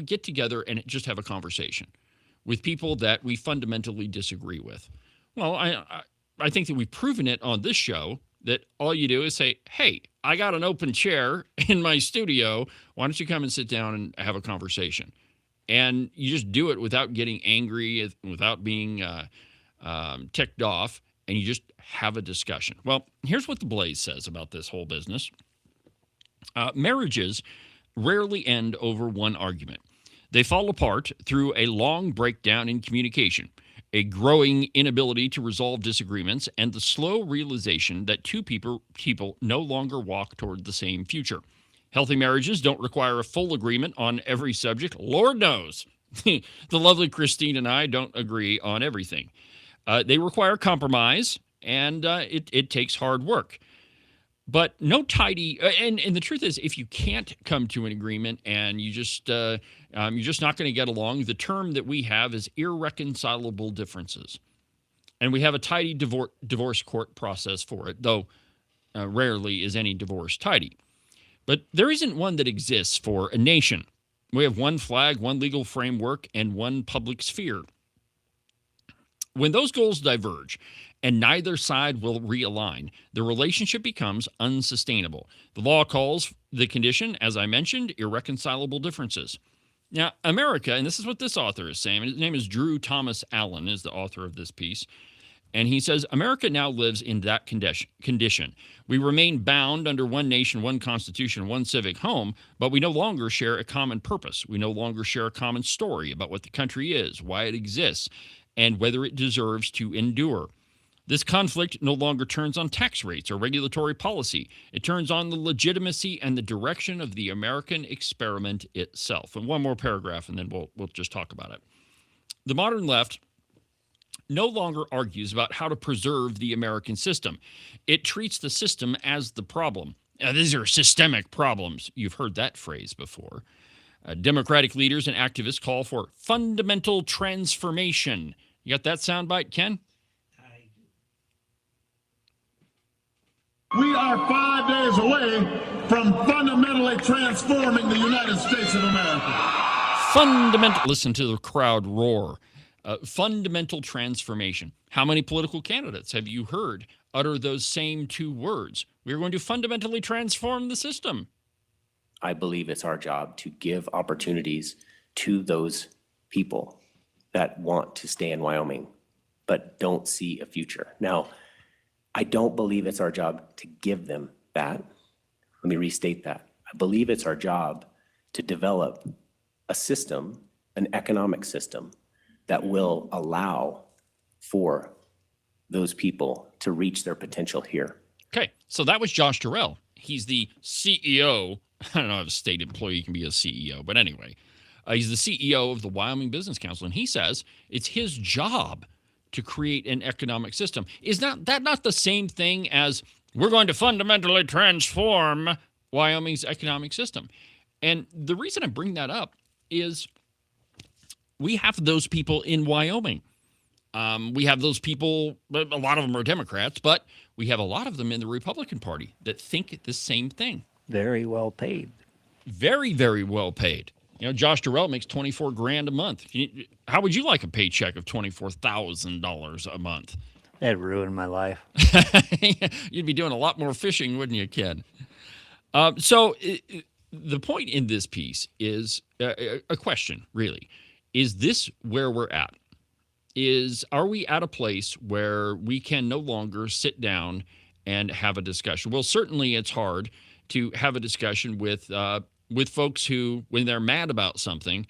get together and just have a conversation with people that we fundamentally disagree with. Well, I think that we've proven it on this show that all you do is say, hey, I got an open chair in my studio. Why don't you come and sit down and have a conversation? And you just do it without getting angry, without being ticked off, and you just have a discussion. Well, here's what The Blaze says about this whole business. Marriages rarely end over one argument. They fall apart through a long breakdown in communication, a growing inability to resolve disagreements, and the slow realization that two people no longer walk toward the same future. Healthy marriages don't require a full agreement on every subject. Lord knows. The lovely Christine and I don't agree on everything. They require compromise, and it takes hard work. But no tidy, and the truth is, if you can't come to an agreement and you're just not going to get along, the term that we have is irreconcilable differences. And we have a tidy divorce court process for it, though rarely is any divorce tidy. But there isn't one that exists for a nation. We have one flag, one legal framework, and one public sphere. When those goals diverge, and neither side will realign, the relationship becomes unsustainable. The law calls the condition, as I mentioned, irreconcilable differences. Now, America, and this is what this author is saying, his name is Drew Thomas Allen, is the author of this piece, and he says, America now lives in that condition. We remain bound under one nation, one constitution, one civic home, but we no longer share a common purpose. We no longer share a common story about what the country is, why it exists, and whether it deserves to endure. This conflict no longer turns on tax rates or regulatory policy. It turns on the legitimacy and the direction of the American experiment itself. And one more paragraph, and then we'll just talk about it. the modern left no longer argues about how to preserve the American system. It treats the system as the problem. These are systemic problems. You've heard that phrase before. Democratic leaders and activists call for fundamental transformation. You got that soundbite, Ken? We are 5 days away from fundamentally transforming the United States of America. Listen to the crowd roar. Fundamental transformation. How many political candidates have you heard utter those same two words? We're going to fundamentally transform the system. I believe it's our job to give opportunities to those people that want to stay in Wyoming, but don't see a future. Now, I don't believe it's our job to give them that. Let me restate that. I believe it's our job to develop a system, an economic system, that will allow for those people to reach their potential here. Okay, so that was Josh Durrell. He's the CEO. I don't know if a state employee can be a CEO, but anyway, he's the CEO of the Wyoming Business Council, and he says it's his job to create an economic system. Is that not the same thing as we're going to fundamentally transform Wyoming's economic system? And the reason I bring that up is we have those people in Wyoming. We have those people, a lot of them are Democrats, but we have a lot of them in the Republican Party that think the same thing. Very well paid. Very, very well paid. You know, Josh Durrell makes $24,000 a month. How would you like a paycheck of $24,000 a month? That ruined my life. You'd be doing a lot more fishing, wouldn't you, Ken? The point in this piece is a question, really. Is this where we're at? Are we at a place where we can no longer sit down and have a discussion? Well, certainly it's hard to have a discussion with folks who, when they're mad about something,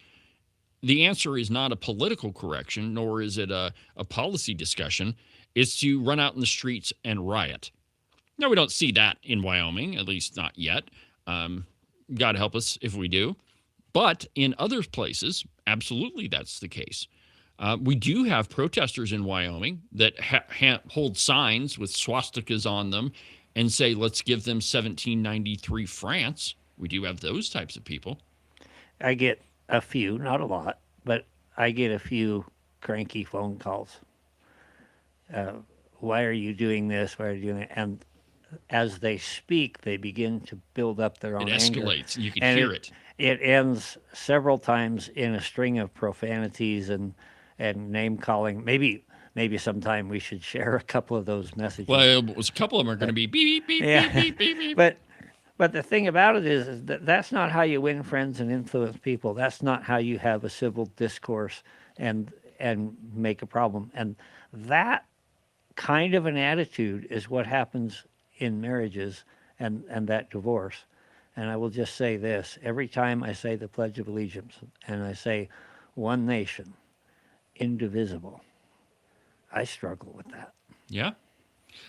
the answer is not a political correction, nor is it a policy discussion. It's to run out in the streets and riot. Now, we don't see that in Wyoming, at least not yet. God help us if we do. But in other places, absolutely that's the case. We do have protesters in Wyoming that hold signs with swastikas on them and say, let's give them 1793 France. We do have those types of people. I get a few, not a lot, but I get a few cranky phone calls. Why are you doing this? Why are you doing that? And as they speak, they begin to build up their own anger. It escalates. You can hear it. It ends several times in a string of profanities and name calling. Maybe sometime we should share a couple of those messages. Well, a couple of them are going to be beep, beep, yeah. beep, beep, beep. But the thing about it is that that's not how you win friends and influence people. That's not how you have a civil discourse and make a problem. And that kind of an attitude is what happens in marriages and that divorce. And I will just say this. Every time I say the Pledge of Allegiance and I say one nation, indivisible, I struggle with that. Yeah.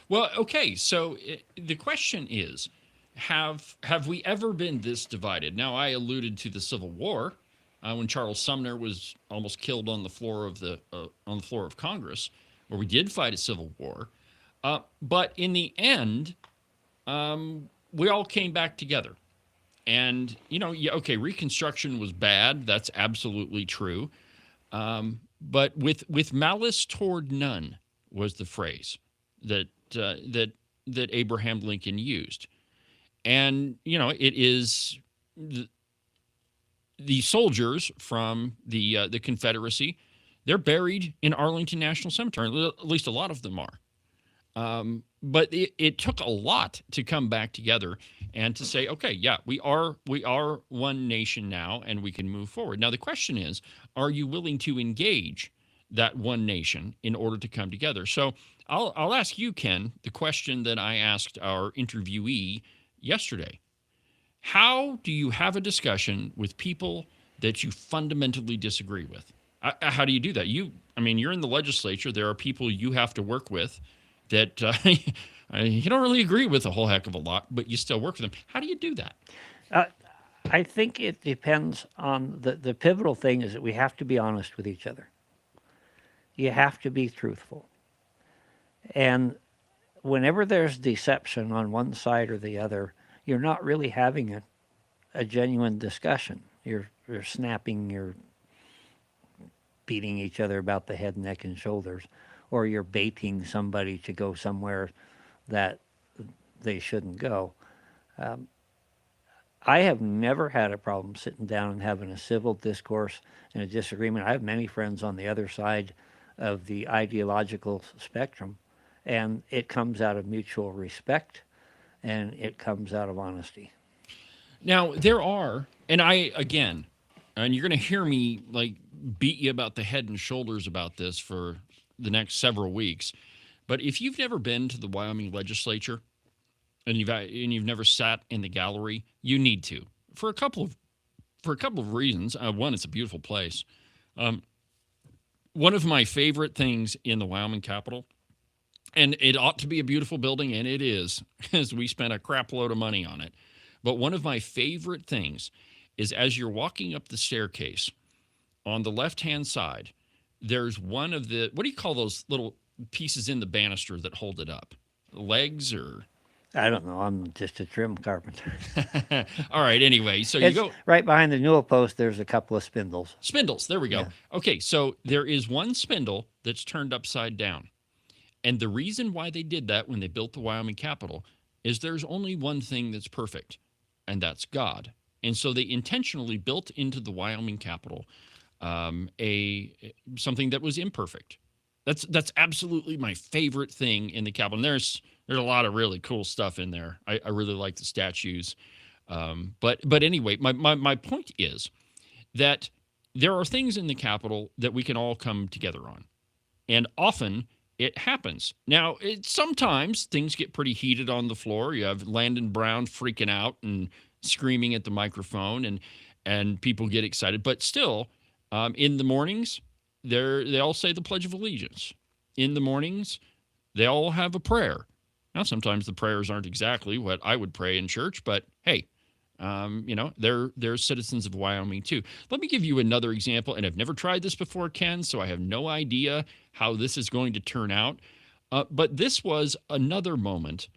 Well, okay. So the question is, have we ever been this divided? Now, I alluded to the Civil War when Charles Sumner was almost killed on the floor of Congress, where we did fight a civil war. But in the end, we all came back together. And, okay, Reconstruction was bad. That's absolutely true. But with malice toward none was the phrase that Abraham Lincoln used. And, it is the soldiers from the Confederacy, they're buried in Arlington National Cemetery. At least a lot of them are. But it took a lot to come back together and to say, okay, yeah, we are one nation now, and we can move forward. Now, the question is, are you willing to engage that one nation in order to come together? So I'll ask you, Ken, the question that I asked our interviewee yesterday. How do you have a discussion with people that you fundamentally disagree with? How do you do that? You're in the legislature. There are people you have to work with that you don't really agree with a whole heck of a lot, but you still work with them. How do you do that? I think it depends on the pivotal thing is that we have to be honest with each other. you have to be truthful. And whenever there's deception on one side or the other, you're not really having a genuine discussion. You're snapping, you're beating each other about the head, neck, and shoulders, or you're baiting somebody to go somewhere that they shouldn't go. I have never had a problem sitting down and having a civil discourse and a disagreement. I have many friends on the other side of the ideological spectrum, and it comes out of mutual respect and it comes out of honesty. Now, there are, and again, and you're going to hear me like beat you about the head and shoulders about this for the next several weeks. But if you've never been to the Wyoming legislature and you've never sat in the gallery, you need to for a couple of reasons. One, it's a beautiful place. One of my favorite things in the Wyoming Capitol, and it ought to be a beautiful building, and it is, because we spent a crap load of money on it. But one of my favorite things is as you're walking up the staircase, on the left-hand side, there's one of the, what do you call those little pieces in the banister that hold it up? Legs or? I don't know. I'm just a trim carpenter. All right. Anyway, so you go right behind the newel post. There's a couple of spindles. Spindles. There we go. Yeah. Okay. So there is one spindle that's turned upside down. And the reason why they did that when they built the Wyoming Capitol is there's only one thing that's perfect, and that's God. And so they intentionally built into the Wyoming Capitol something that was imperfect. That's absolutely my favorite thing in the Capitol. And there's a lot of really cool stuff in there. I really like the statues. But anyway, my point is that there are things in the Capitol that we can all come together on. And often it happens. Now, sometimes things get pretty heated on the floor. You have Landon Brown freaking out and screaming at the microphone, and people get excited. But still, in the mornings, they all say the Pledge of Allegiance. In the mornings, they all have a prayer. Now, sometimes the prayers aren't exactly what I would pray in church, but hey, they're citizens of Wyoming too. Let me give you another example, and I've never tried this before, Ken, so I have no idea how this is going to turn out. But this was another moment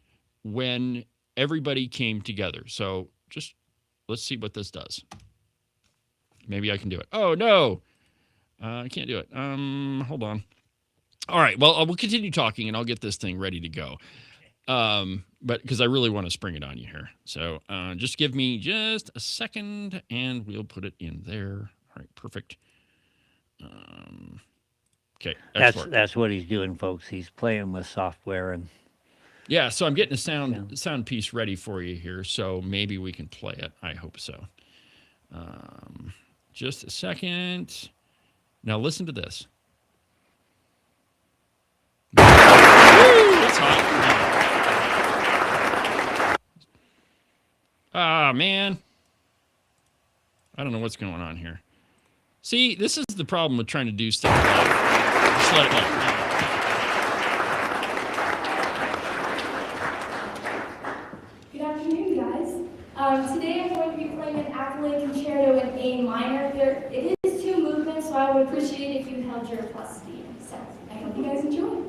when everybody came together. So just let's see what this does. Maybe I can do it. Oh, no. I can't do it. Hold on. All right. Well, we'll continue talking, and I'll get this thing ready to go. But because I really want to spring it on you here. So just give me just a second, and we'll put it in there. All right. Perfect. Okay. That's what he's doing, folks. He's playing with software and. Yeah, so I'm getting a sound piece ready for you here, so maybe we can play it. I hope so. Just a second. Now listen to this. Woo, it's hot. Ah, man. I don't know what's going on here. See, this is the problem with trying to do stuff live. Just let it go. Today I'm going to be playing an accolade concerto in A minor. It is two movements, so I would appreciate it if you held your plus D. So I hope you guys enjoy.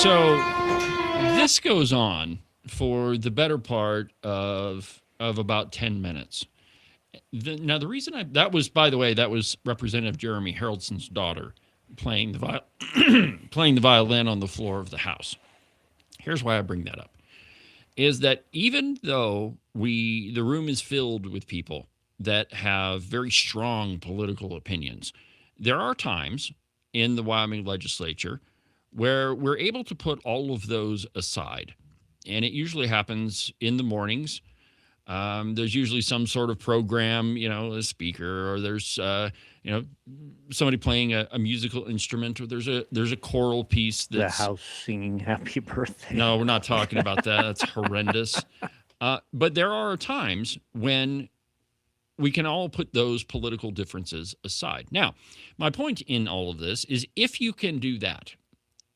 So this goes on for the better part of about 10 minutes. Now, the reason that was, by the way, that was Representative Jeremy Haraldson's daughter playing the violin on the floor of the House. Here's why I bring that up, is that even though the room is filled with people that have very strong political opinions. There are times in the Wyoming legislature where we're able to put all of those aside. And it usually happens in the mornings. There's usually some sort of program, a speaker, or there's, somebody playing a musical instrument, or there's a choral piece. The house singing happy birthday. No, we're not talking about that. That's horrendous. But there are times when we can all put those political differences aside. Now, my point in all of this is if you can do that,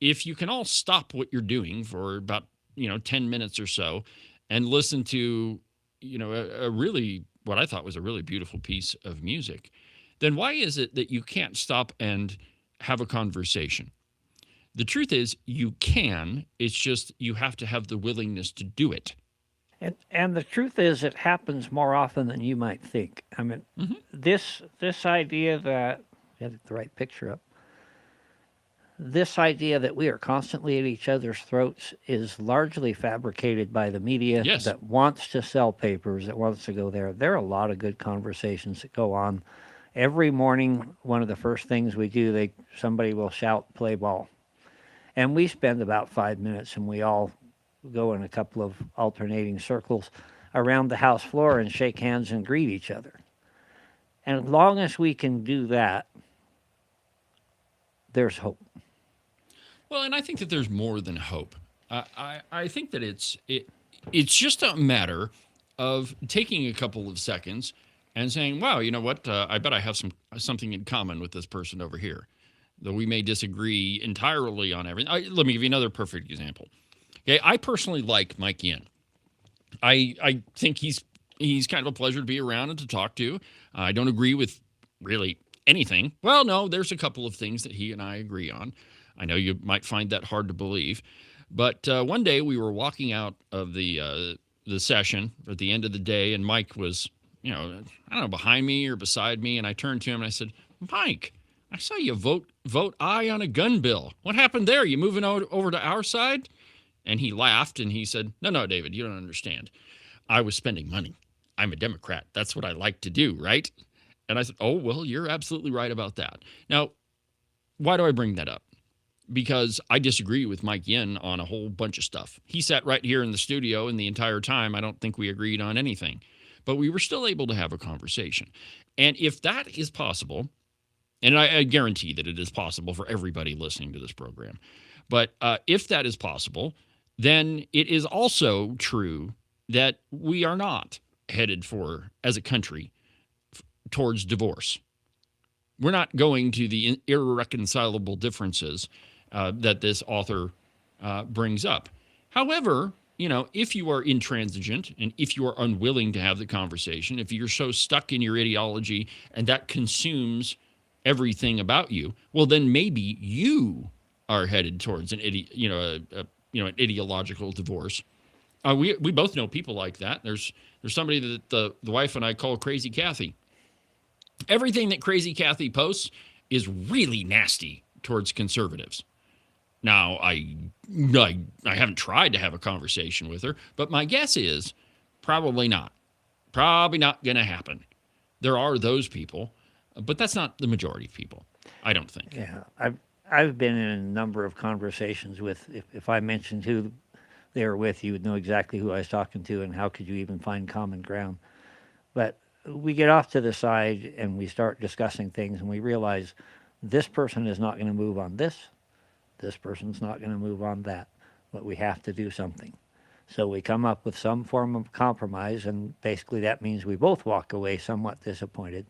if you can all stop what you're doing for about 10 minutes or so and listen to a really, what I thought was a really beautiful piece of music, then why is it that you can't stop and have a conversation? The truth is you can. It's just you have to have the willingness to do it. And the truth is it happens more often than you might think. I mean, this idea that, get the right picture up, this idea that we are constantly at each other's throats is largely fabricated by the media that wants to sell papers, that wants to go there. There are a lot of good conversations that go on. Every morning, one of the first things we do, somebody will shout, "Play ball." And we spend about 5 minutes, and we all go in a couple of alternating circles around the House floor and shake hands and greet each other. And as long as we can do that, there's hope. Well, and I think that there's more than hope. I think that it's just a matter of taking a couple of seconds and saying, wow, you know what? I bet I have something in common with this person over here, though we may disagree entirely on everything. Let me give you another perfect example. Okay, I personally like Mike Yin. I think he's kind of a pleasure to be around and to talk to. I don't agree with really anything. Well, no, there's a couple of things that he and I agree on. I know you might find that hard to believe. But one day we were walking out of the session at the end of the day, and Mike was, I don't know, behind me or beside me, and I turned to him and I said, "Mike, I saw you vote aye on a gun bill. What happened there? You moving over to our side?" And he laughed and he said, No, David, you don't understand. I was spending money. I'm a Democrat. That's what I like to do, right? And I said, oh, well, you're absolutely right about that. Now, why do I bring that up? Because I disagree with Mike Yin on a whole bunch of stuff. He sat right here in the studio, and the entire time, I don't think we agreed on anything. But we were still able to have a conversation. And if that is possible, and I guarantee that it is possible for everybody listening to this program, but if that is possible, then it is also true that we are not headed for, as a country, towards divorce. We're not going to the irreconcilable differences that this author brings up. However, if you are intransigent and if you are unwilling to have the conversation, if you're so stuck in your ideology and that consumes everything about you, well, then maybe you are headed towards an ideological divorce. We both know people like that. There's somebody that the wife and I call Crazy Kathy. Everything that Crazy Kathy posts is really nasty towards conservatives. Now, I haven't tried to have a conversation with her, but my guess is probably not. Probably not going to happen. There are those people, but that's not the majority of people, I don't think. Yeah, I've been in a number of conversations with, if I mentioned who they were with, you would know exactly who I was talking to and how could you even find common ground. But we get off to the side and we start discussing things and we realize this person is not going to move on this person's not going to move on that, but we have to do something. So we come up with some form of compromise, and basically that means we both walk away somewhat disappointed,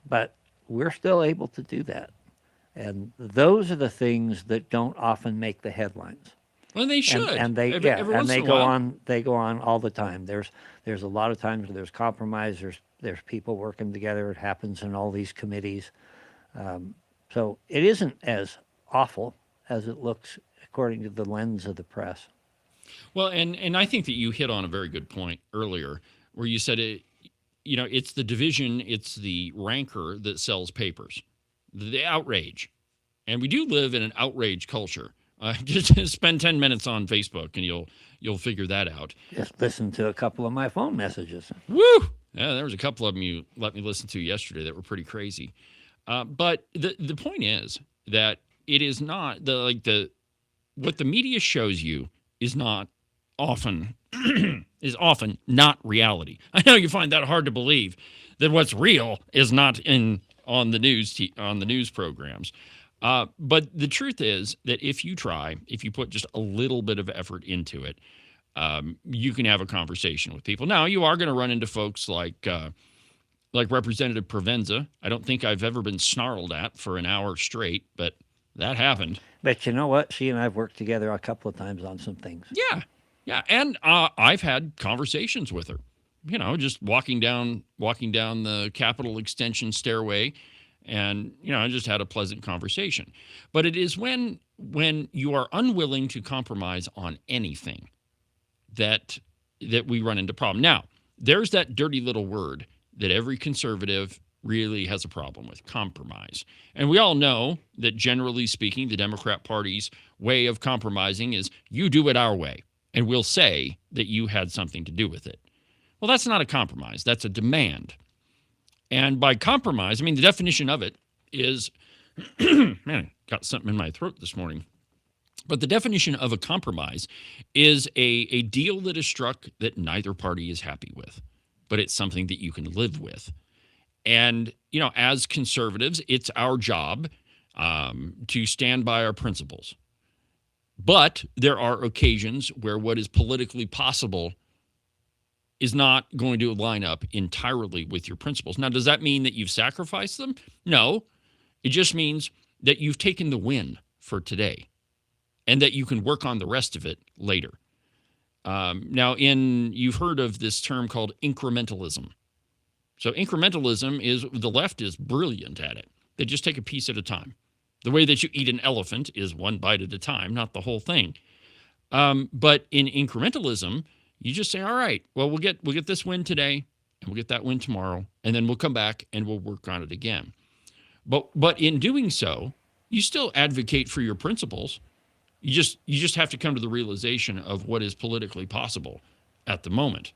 but we're still able to do that. And those are the things that don't often make the headlines. Well, they should. And they go on all the time. There's a lot of times where there's compromise, there's people working together. It happens in all these committees. So it isn't as awful as it looks according to the lens of the press. Well, and I think that you hit on a very good point earlier where you said, it's the division, it's the rancor that sells papers, the outrage. And we do live in an outrage culture. Just spend 10 minutes on Facebook and you'll figure that out. Just listen to a couple of my phone messages. Woo! Yeah, there was a couple of them you let me listen to yesterday that were pretty crazy. But the point is that it is not what the media shows you is not often is often not reality. I know you find that hard to believe that what's real is not on the news programs. But the truth is that if you put just a little bit of effort into it, you can have a conversation with people. Now, you are going to run into folks like Representative Provenza. I don't think I've ever been snarled at for an hour straight, but that happened. But you know what? She and I have worked together a couple of times on some things. Yeah, and I've had conversations with her. You know, just walking down the Capitol Extension stairway, and I just had a pleasant conversation. But it is when you are unwilling to compromise on anything that we run into problem. Now, there's that dirty little word that every conservative really has a problem with: compromise. And we all know that, generally speaking, the Democrat Party's way of compromising is you do it our way, and we'll say that you had something to do with it. Well, that's not a compromise. That's a demand. And by compromise, I mean, the definition of it is, man, got something in my throat this morning. But the definition of a compromise is a deal that is struck that neither party is happy with, but it's something that you can live with. And, as conservatives, it's our job to stand by our principles. But there are occasions where what is politically possible is not going to line up entirely with your principles. Now, does that mean that you've sacrificed them? No. It just means that you've taken the win for today and that you can work on the rest of it later. Now, you've heard of this term called incrementalism. So incrementalism is, the left is brilliant at it. They just take a piece at a time. The way that you eat an elephant is one bite at a time, not the whole thing. But in incrementalism, you just say, all right, well, we'll get this win today, and we'll get that win tomorrow, and then we'll come back and we'll work on it again. But in doing so, you still advocate for your principles. You just have to come to the realization of what is politically possible at the moment.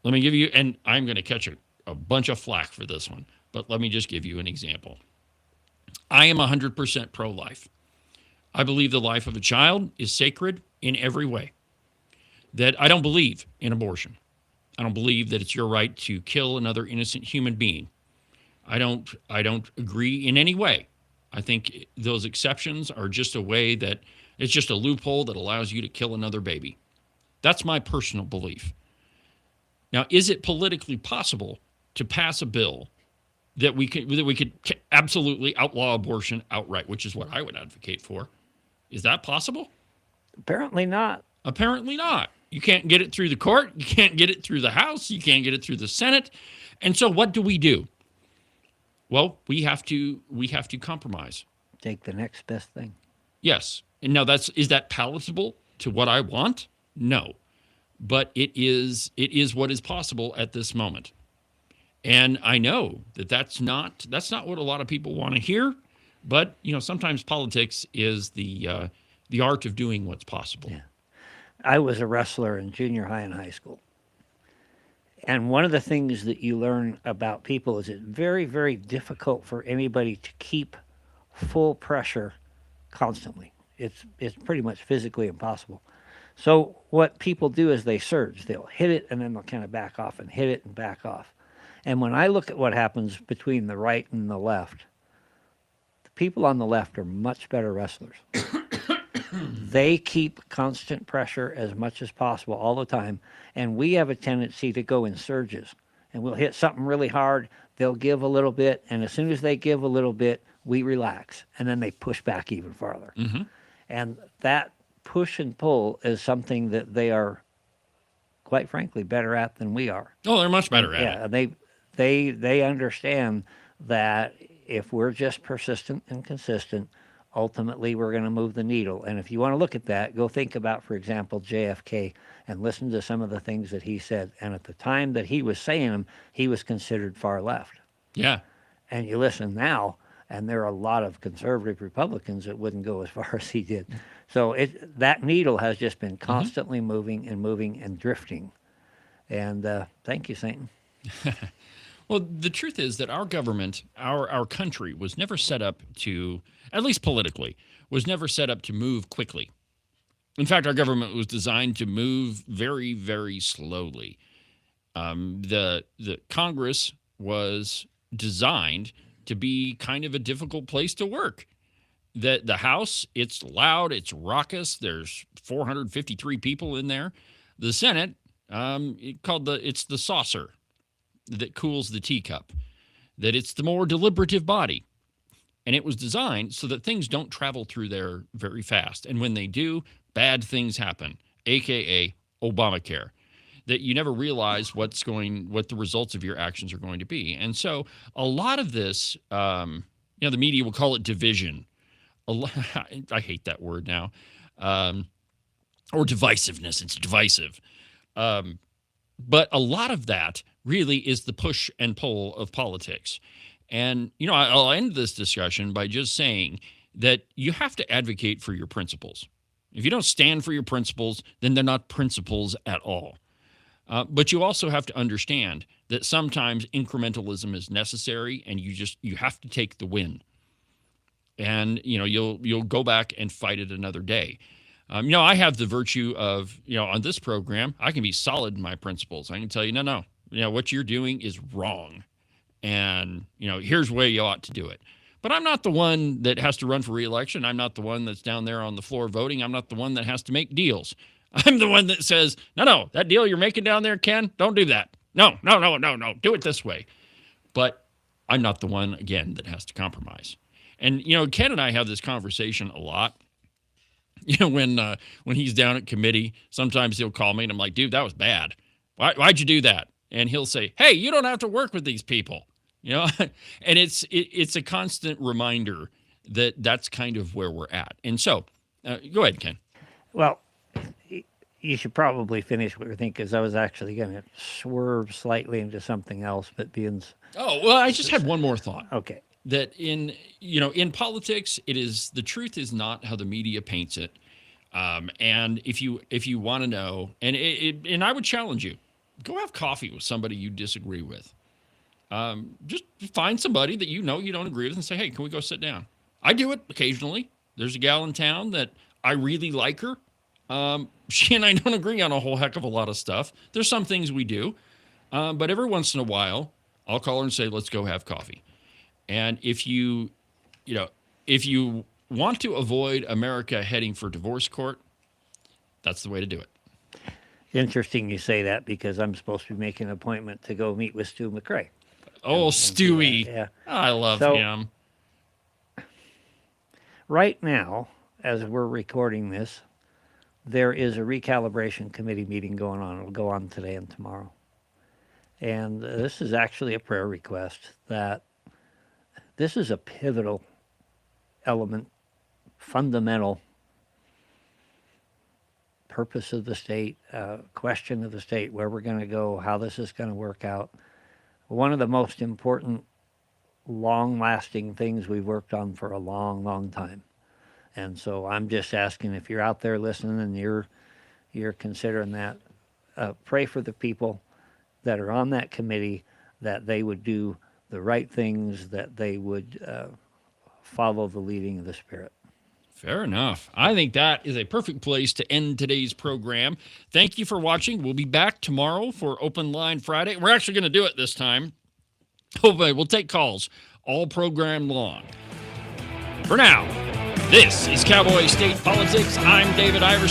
Let me give you, and I'm going to catch a bunch of flack for this one, but let me just give you an example. I am 100% pro-life. I believe the life of a child is sacred in every way. That I don't believe in abortion. I don't believe that it's your right to kill another innocent human being. I don't agree in any way. I think those exceptions are just a way that it's just a loophole that allows you to kill another baby. That's my personal belief. Now, is it politically possible to pass a bill that we could absolutely outlaw abortion outright, which is what I would advocate for? Is that possible? Apparently not. Apparently not. You can't get it through the court. You can't get it through the House. You can't get it through the Senate. And so what do? Well, we have to compromise. Take the next best thing. Yes. And now is that palatable to what I want? No. But it is what is possible at this moment. And I know that that's not what a lot of people want to hear, but sometimes politics is the art of doing what's possible. Yeah. I was a wrestler in junior high and high school. And one of the things that you learn about people is it's very, very difficult for anybody to keep full pressure constantly. It's pretty much physically impossible. So what people do is they surge. They'll hit it and then they'll kind of back off and hit it and back off. And when I look at what happens between the right and the left, the people on the left are much better wrestlers. They keep constant pressure as much as possible all the time. And we have a tendency to go in surges. And we'll hit something really hard. They'll give a little bit. And as soon as they give a little bit, we relax. And then they push back even farther. Mm-hmm. And that push and pull is something that they are, quite frankly, better at than we are. Oh, they're much better at it. Yeah, they understand that if we're just persistent and consistent, ultimately we're going to move the needle. And if you want to look at that, go think about, for example, JFK and listen to some of the things that he said. And at the time that he was saying them, he was considered far left. Yeah. And you listen now, and there are a lot of conservative Republicans that wouldn't go as far as he did. So that needle has just been constantly moving and drifting. And thank you, Satan. Well, the truth is that our government, our country was never set up to, at least politically, was never set up to move quickly. In fact, our government was designed to move very, very slowly. The Congress was designed to be kind of a difficult place to work. The House, it's loud, it's raucous. There's 453 people in there. The Senate, it's the saucer that cools the teacup. That it's the more deliberative body. And it was designed so that things don't travel through there very fast. And when they do, bad things happen, aka Obamacare. That you never realize what the results of your actions are going to be. And so a lot of this, the media will call it division. I hate that word now. Or divisiveness. It's divisive. But a lot of that really is the push and pull of politics. And, I'll end this discussion by just saying that you have to advocate for your principles. If you don't stand for your principles, then they're not principles at all. But you also have to understand that sometimes incrementalism is necessary, and you have to take the win. And you'll go back and fight it another day. I have the virtue of on this program I can be solid in my principles. I can tell you no, what you're doing is wrong, and here's the way you ought to do it. But I'm not the one that has to run for re-election. I'm not the one that's down there on the floor voting. I'm not the one that has to make deals. I'm the one that says, no, that deal you're making down there, Ken, don't do that. No, do it this way. But I'm not the one, again, that has to compromise. And, Ken and I have this conversation a lot. When he's down at committee, sometimes he'll call me and I'm like, dude, that was bad. Why'd you do that? And he'll say, hey, you don't have to work with these people. And it's a constant reminder that that's kind of where we're at. And so, go ahead, Ken. Well, you should probably finish what you're thinking, because I was actually going to swerve slightly into something else, but being... Oh, well, I just had one more thought. Okay. That in politics, the truth is not how the media paints it. And if you want to know, and I would challenge you, go have coffee with somebody you disagree with. Just find somebody that you don't agree with and say, hey, can we go sit down? I do it occasionally. There's a gal in town that I really like her. She and I don't agree on a whole heck of a lot of stuff. There's some things we do. But every once in a while, I'll call her and say, let's go have coffee. And if you want to avoid America heading for divorce court, that's the way to do it. Interesting you say that, because I'm supposed to be making an appointment to go meet with Stu McRae. Oh, Stewie. Yeah. I love him. Right now, as we're recording this, there is a recalibration committee meeting going on. It'll go on today and tomorrow. And this is actually a prayer request that this is a pivotal element, fundamental purpose of the state, question of the state, where we're going to go, how this is going to work out. One of the most important, long-lasting things we've worked on for a long, long time. And so I'm just asking, if you're out there listening and you're considering that, pray for the people that are on that committee, that they would do the right things, that they would follow the leading of the Spirit. Fair enough. I think that is a perfect place to end today's program. Thank you for watching. We'll be back tomorrow for Open Line Friday. We're actually going to do it this time. Hopefully, we'll take calls all program long. For now, this is Cowboy State Politics. I'm David Iverson.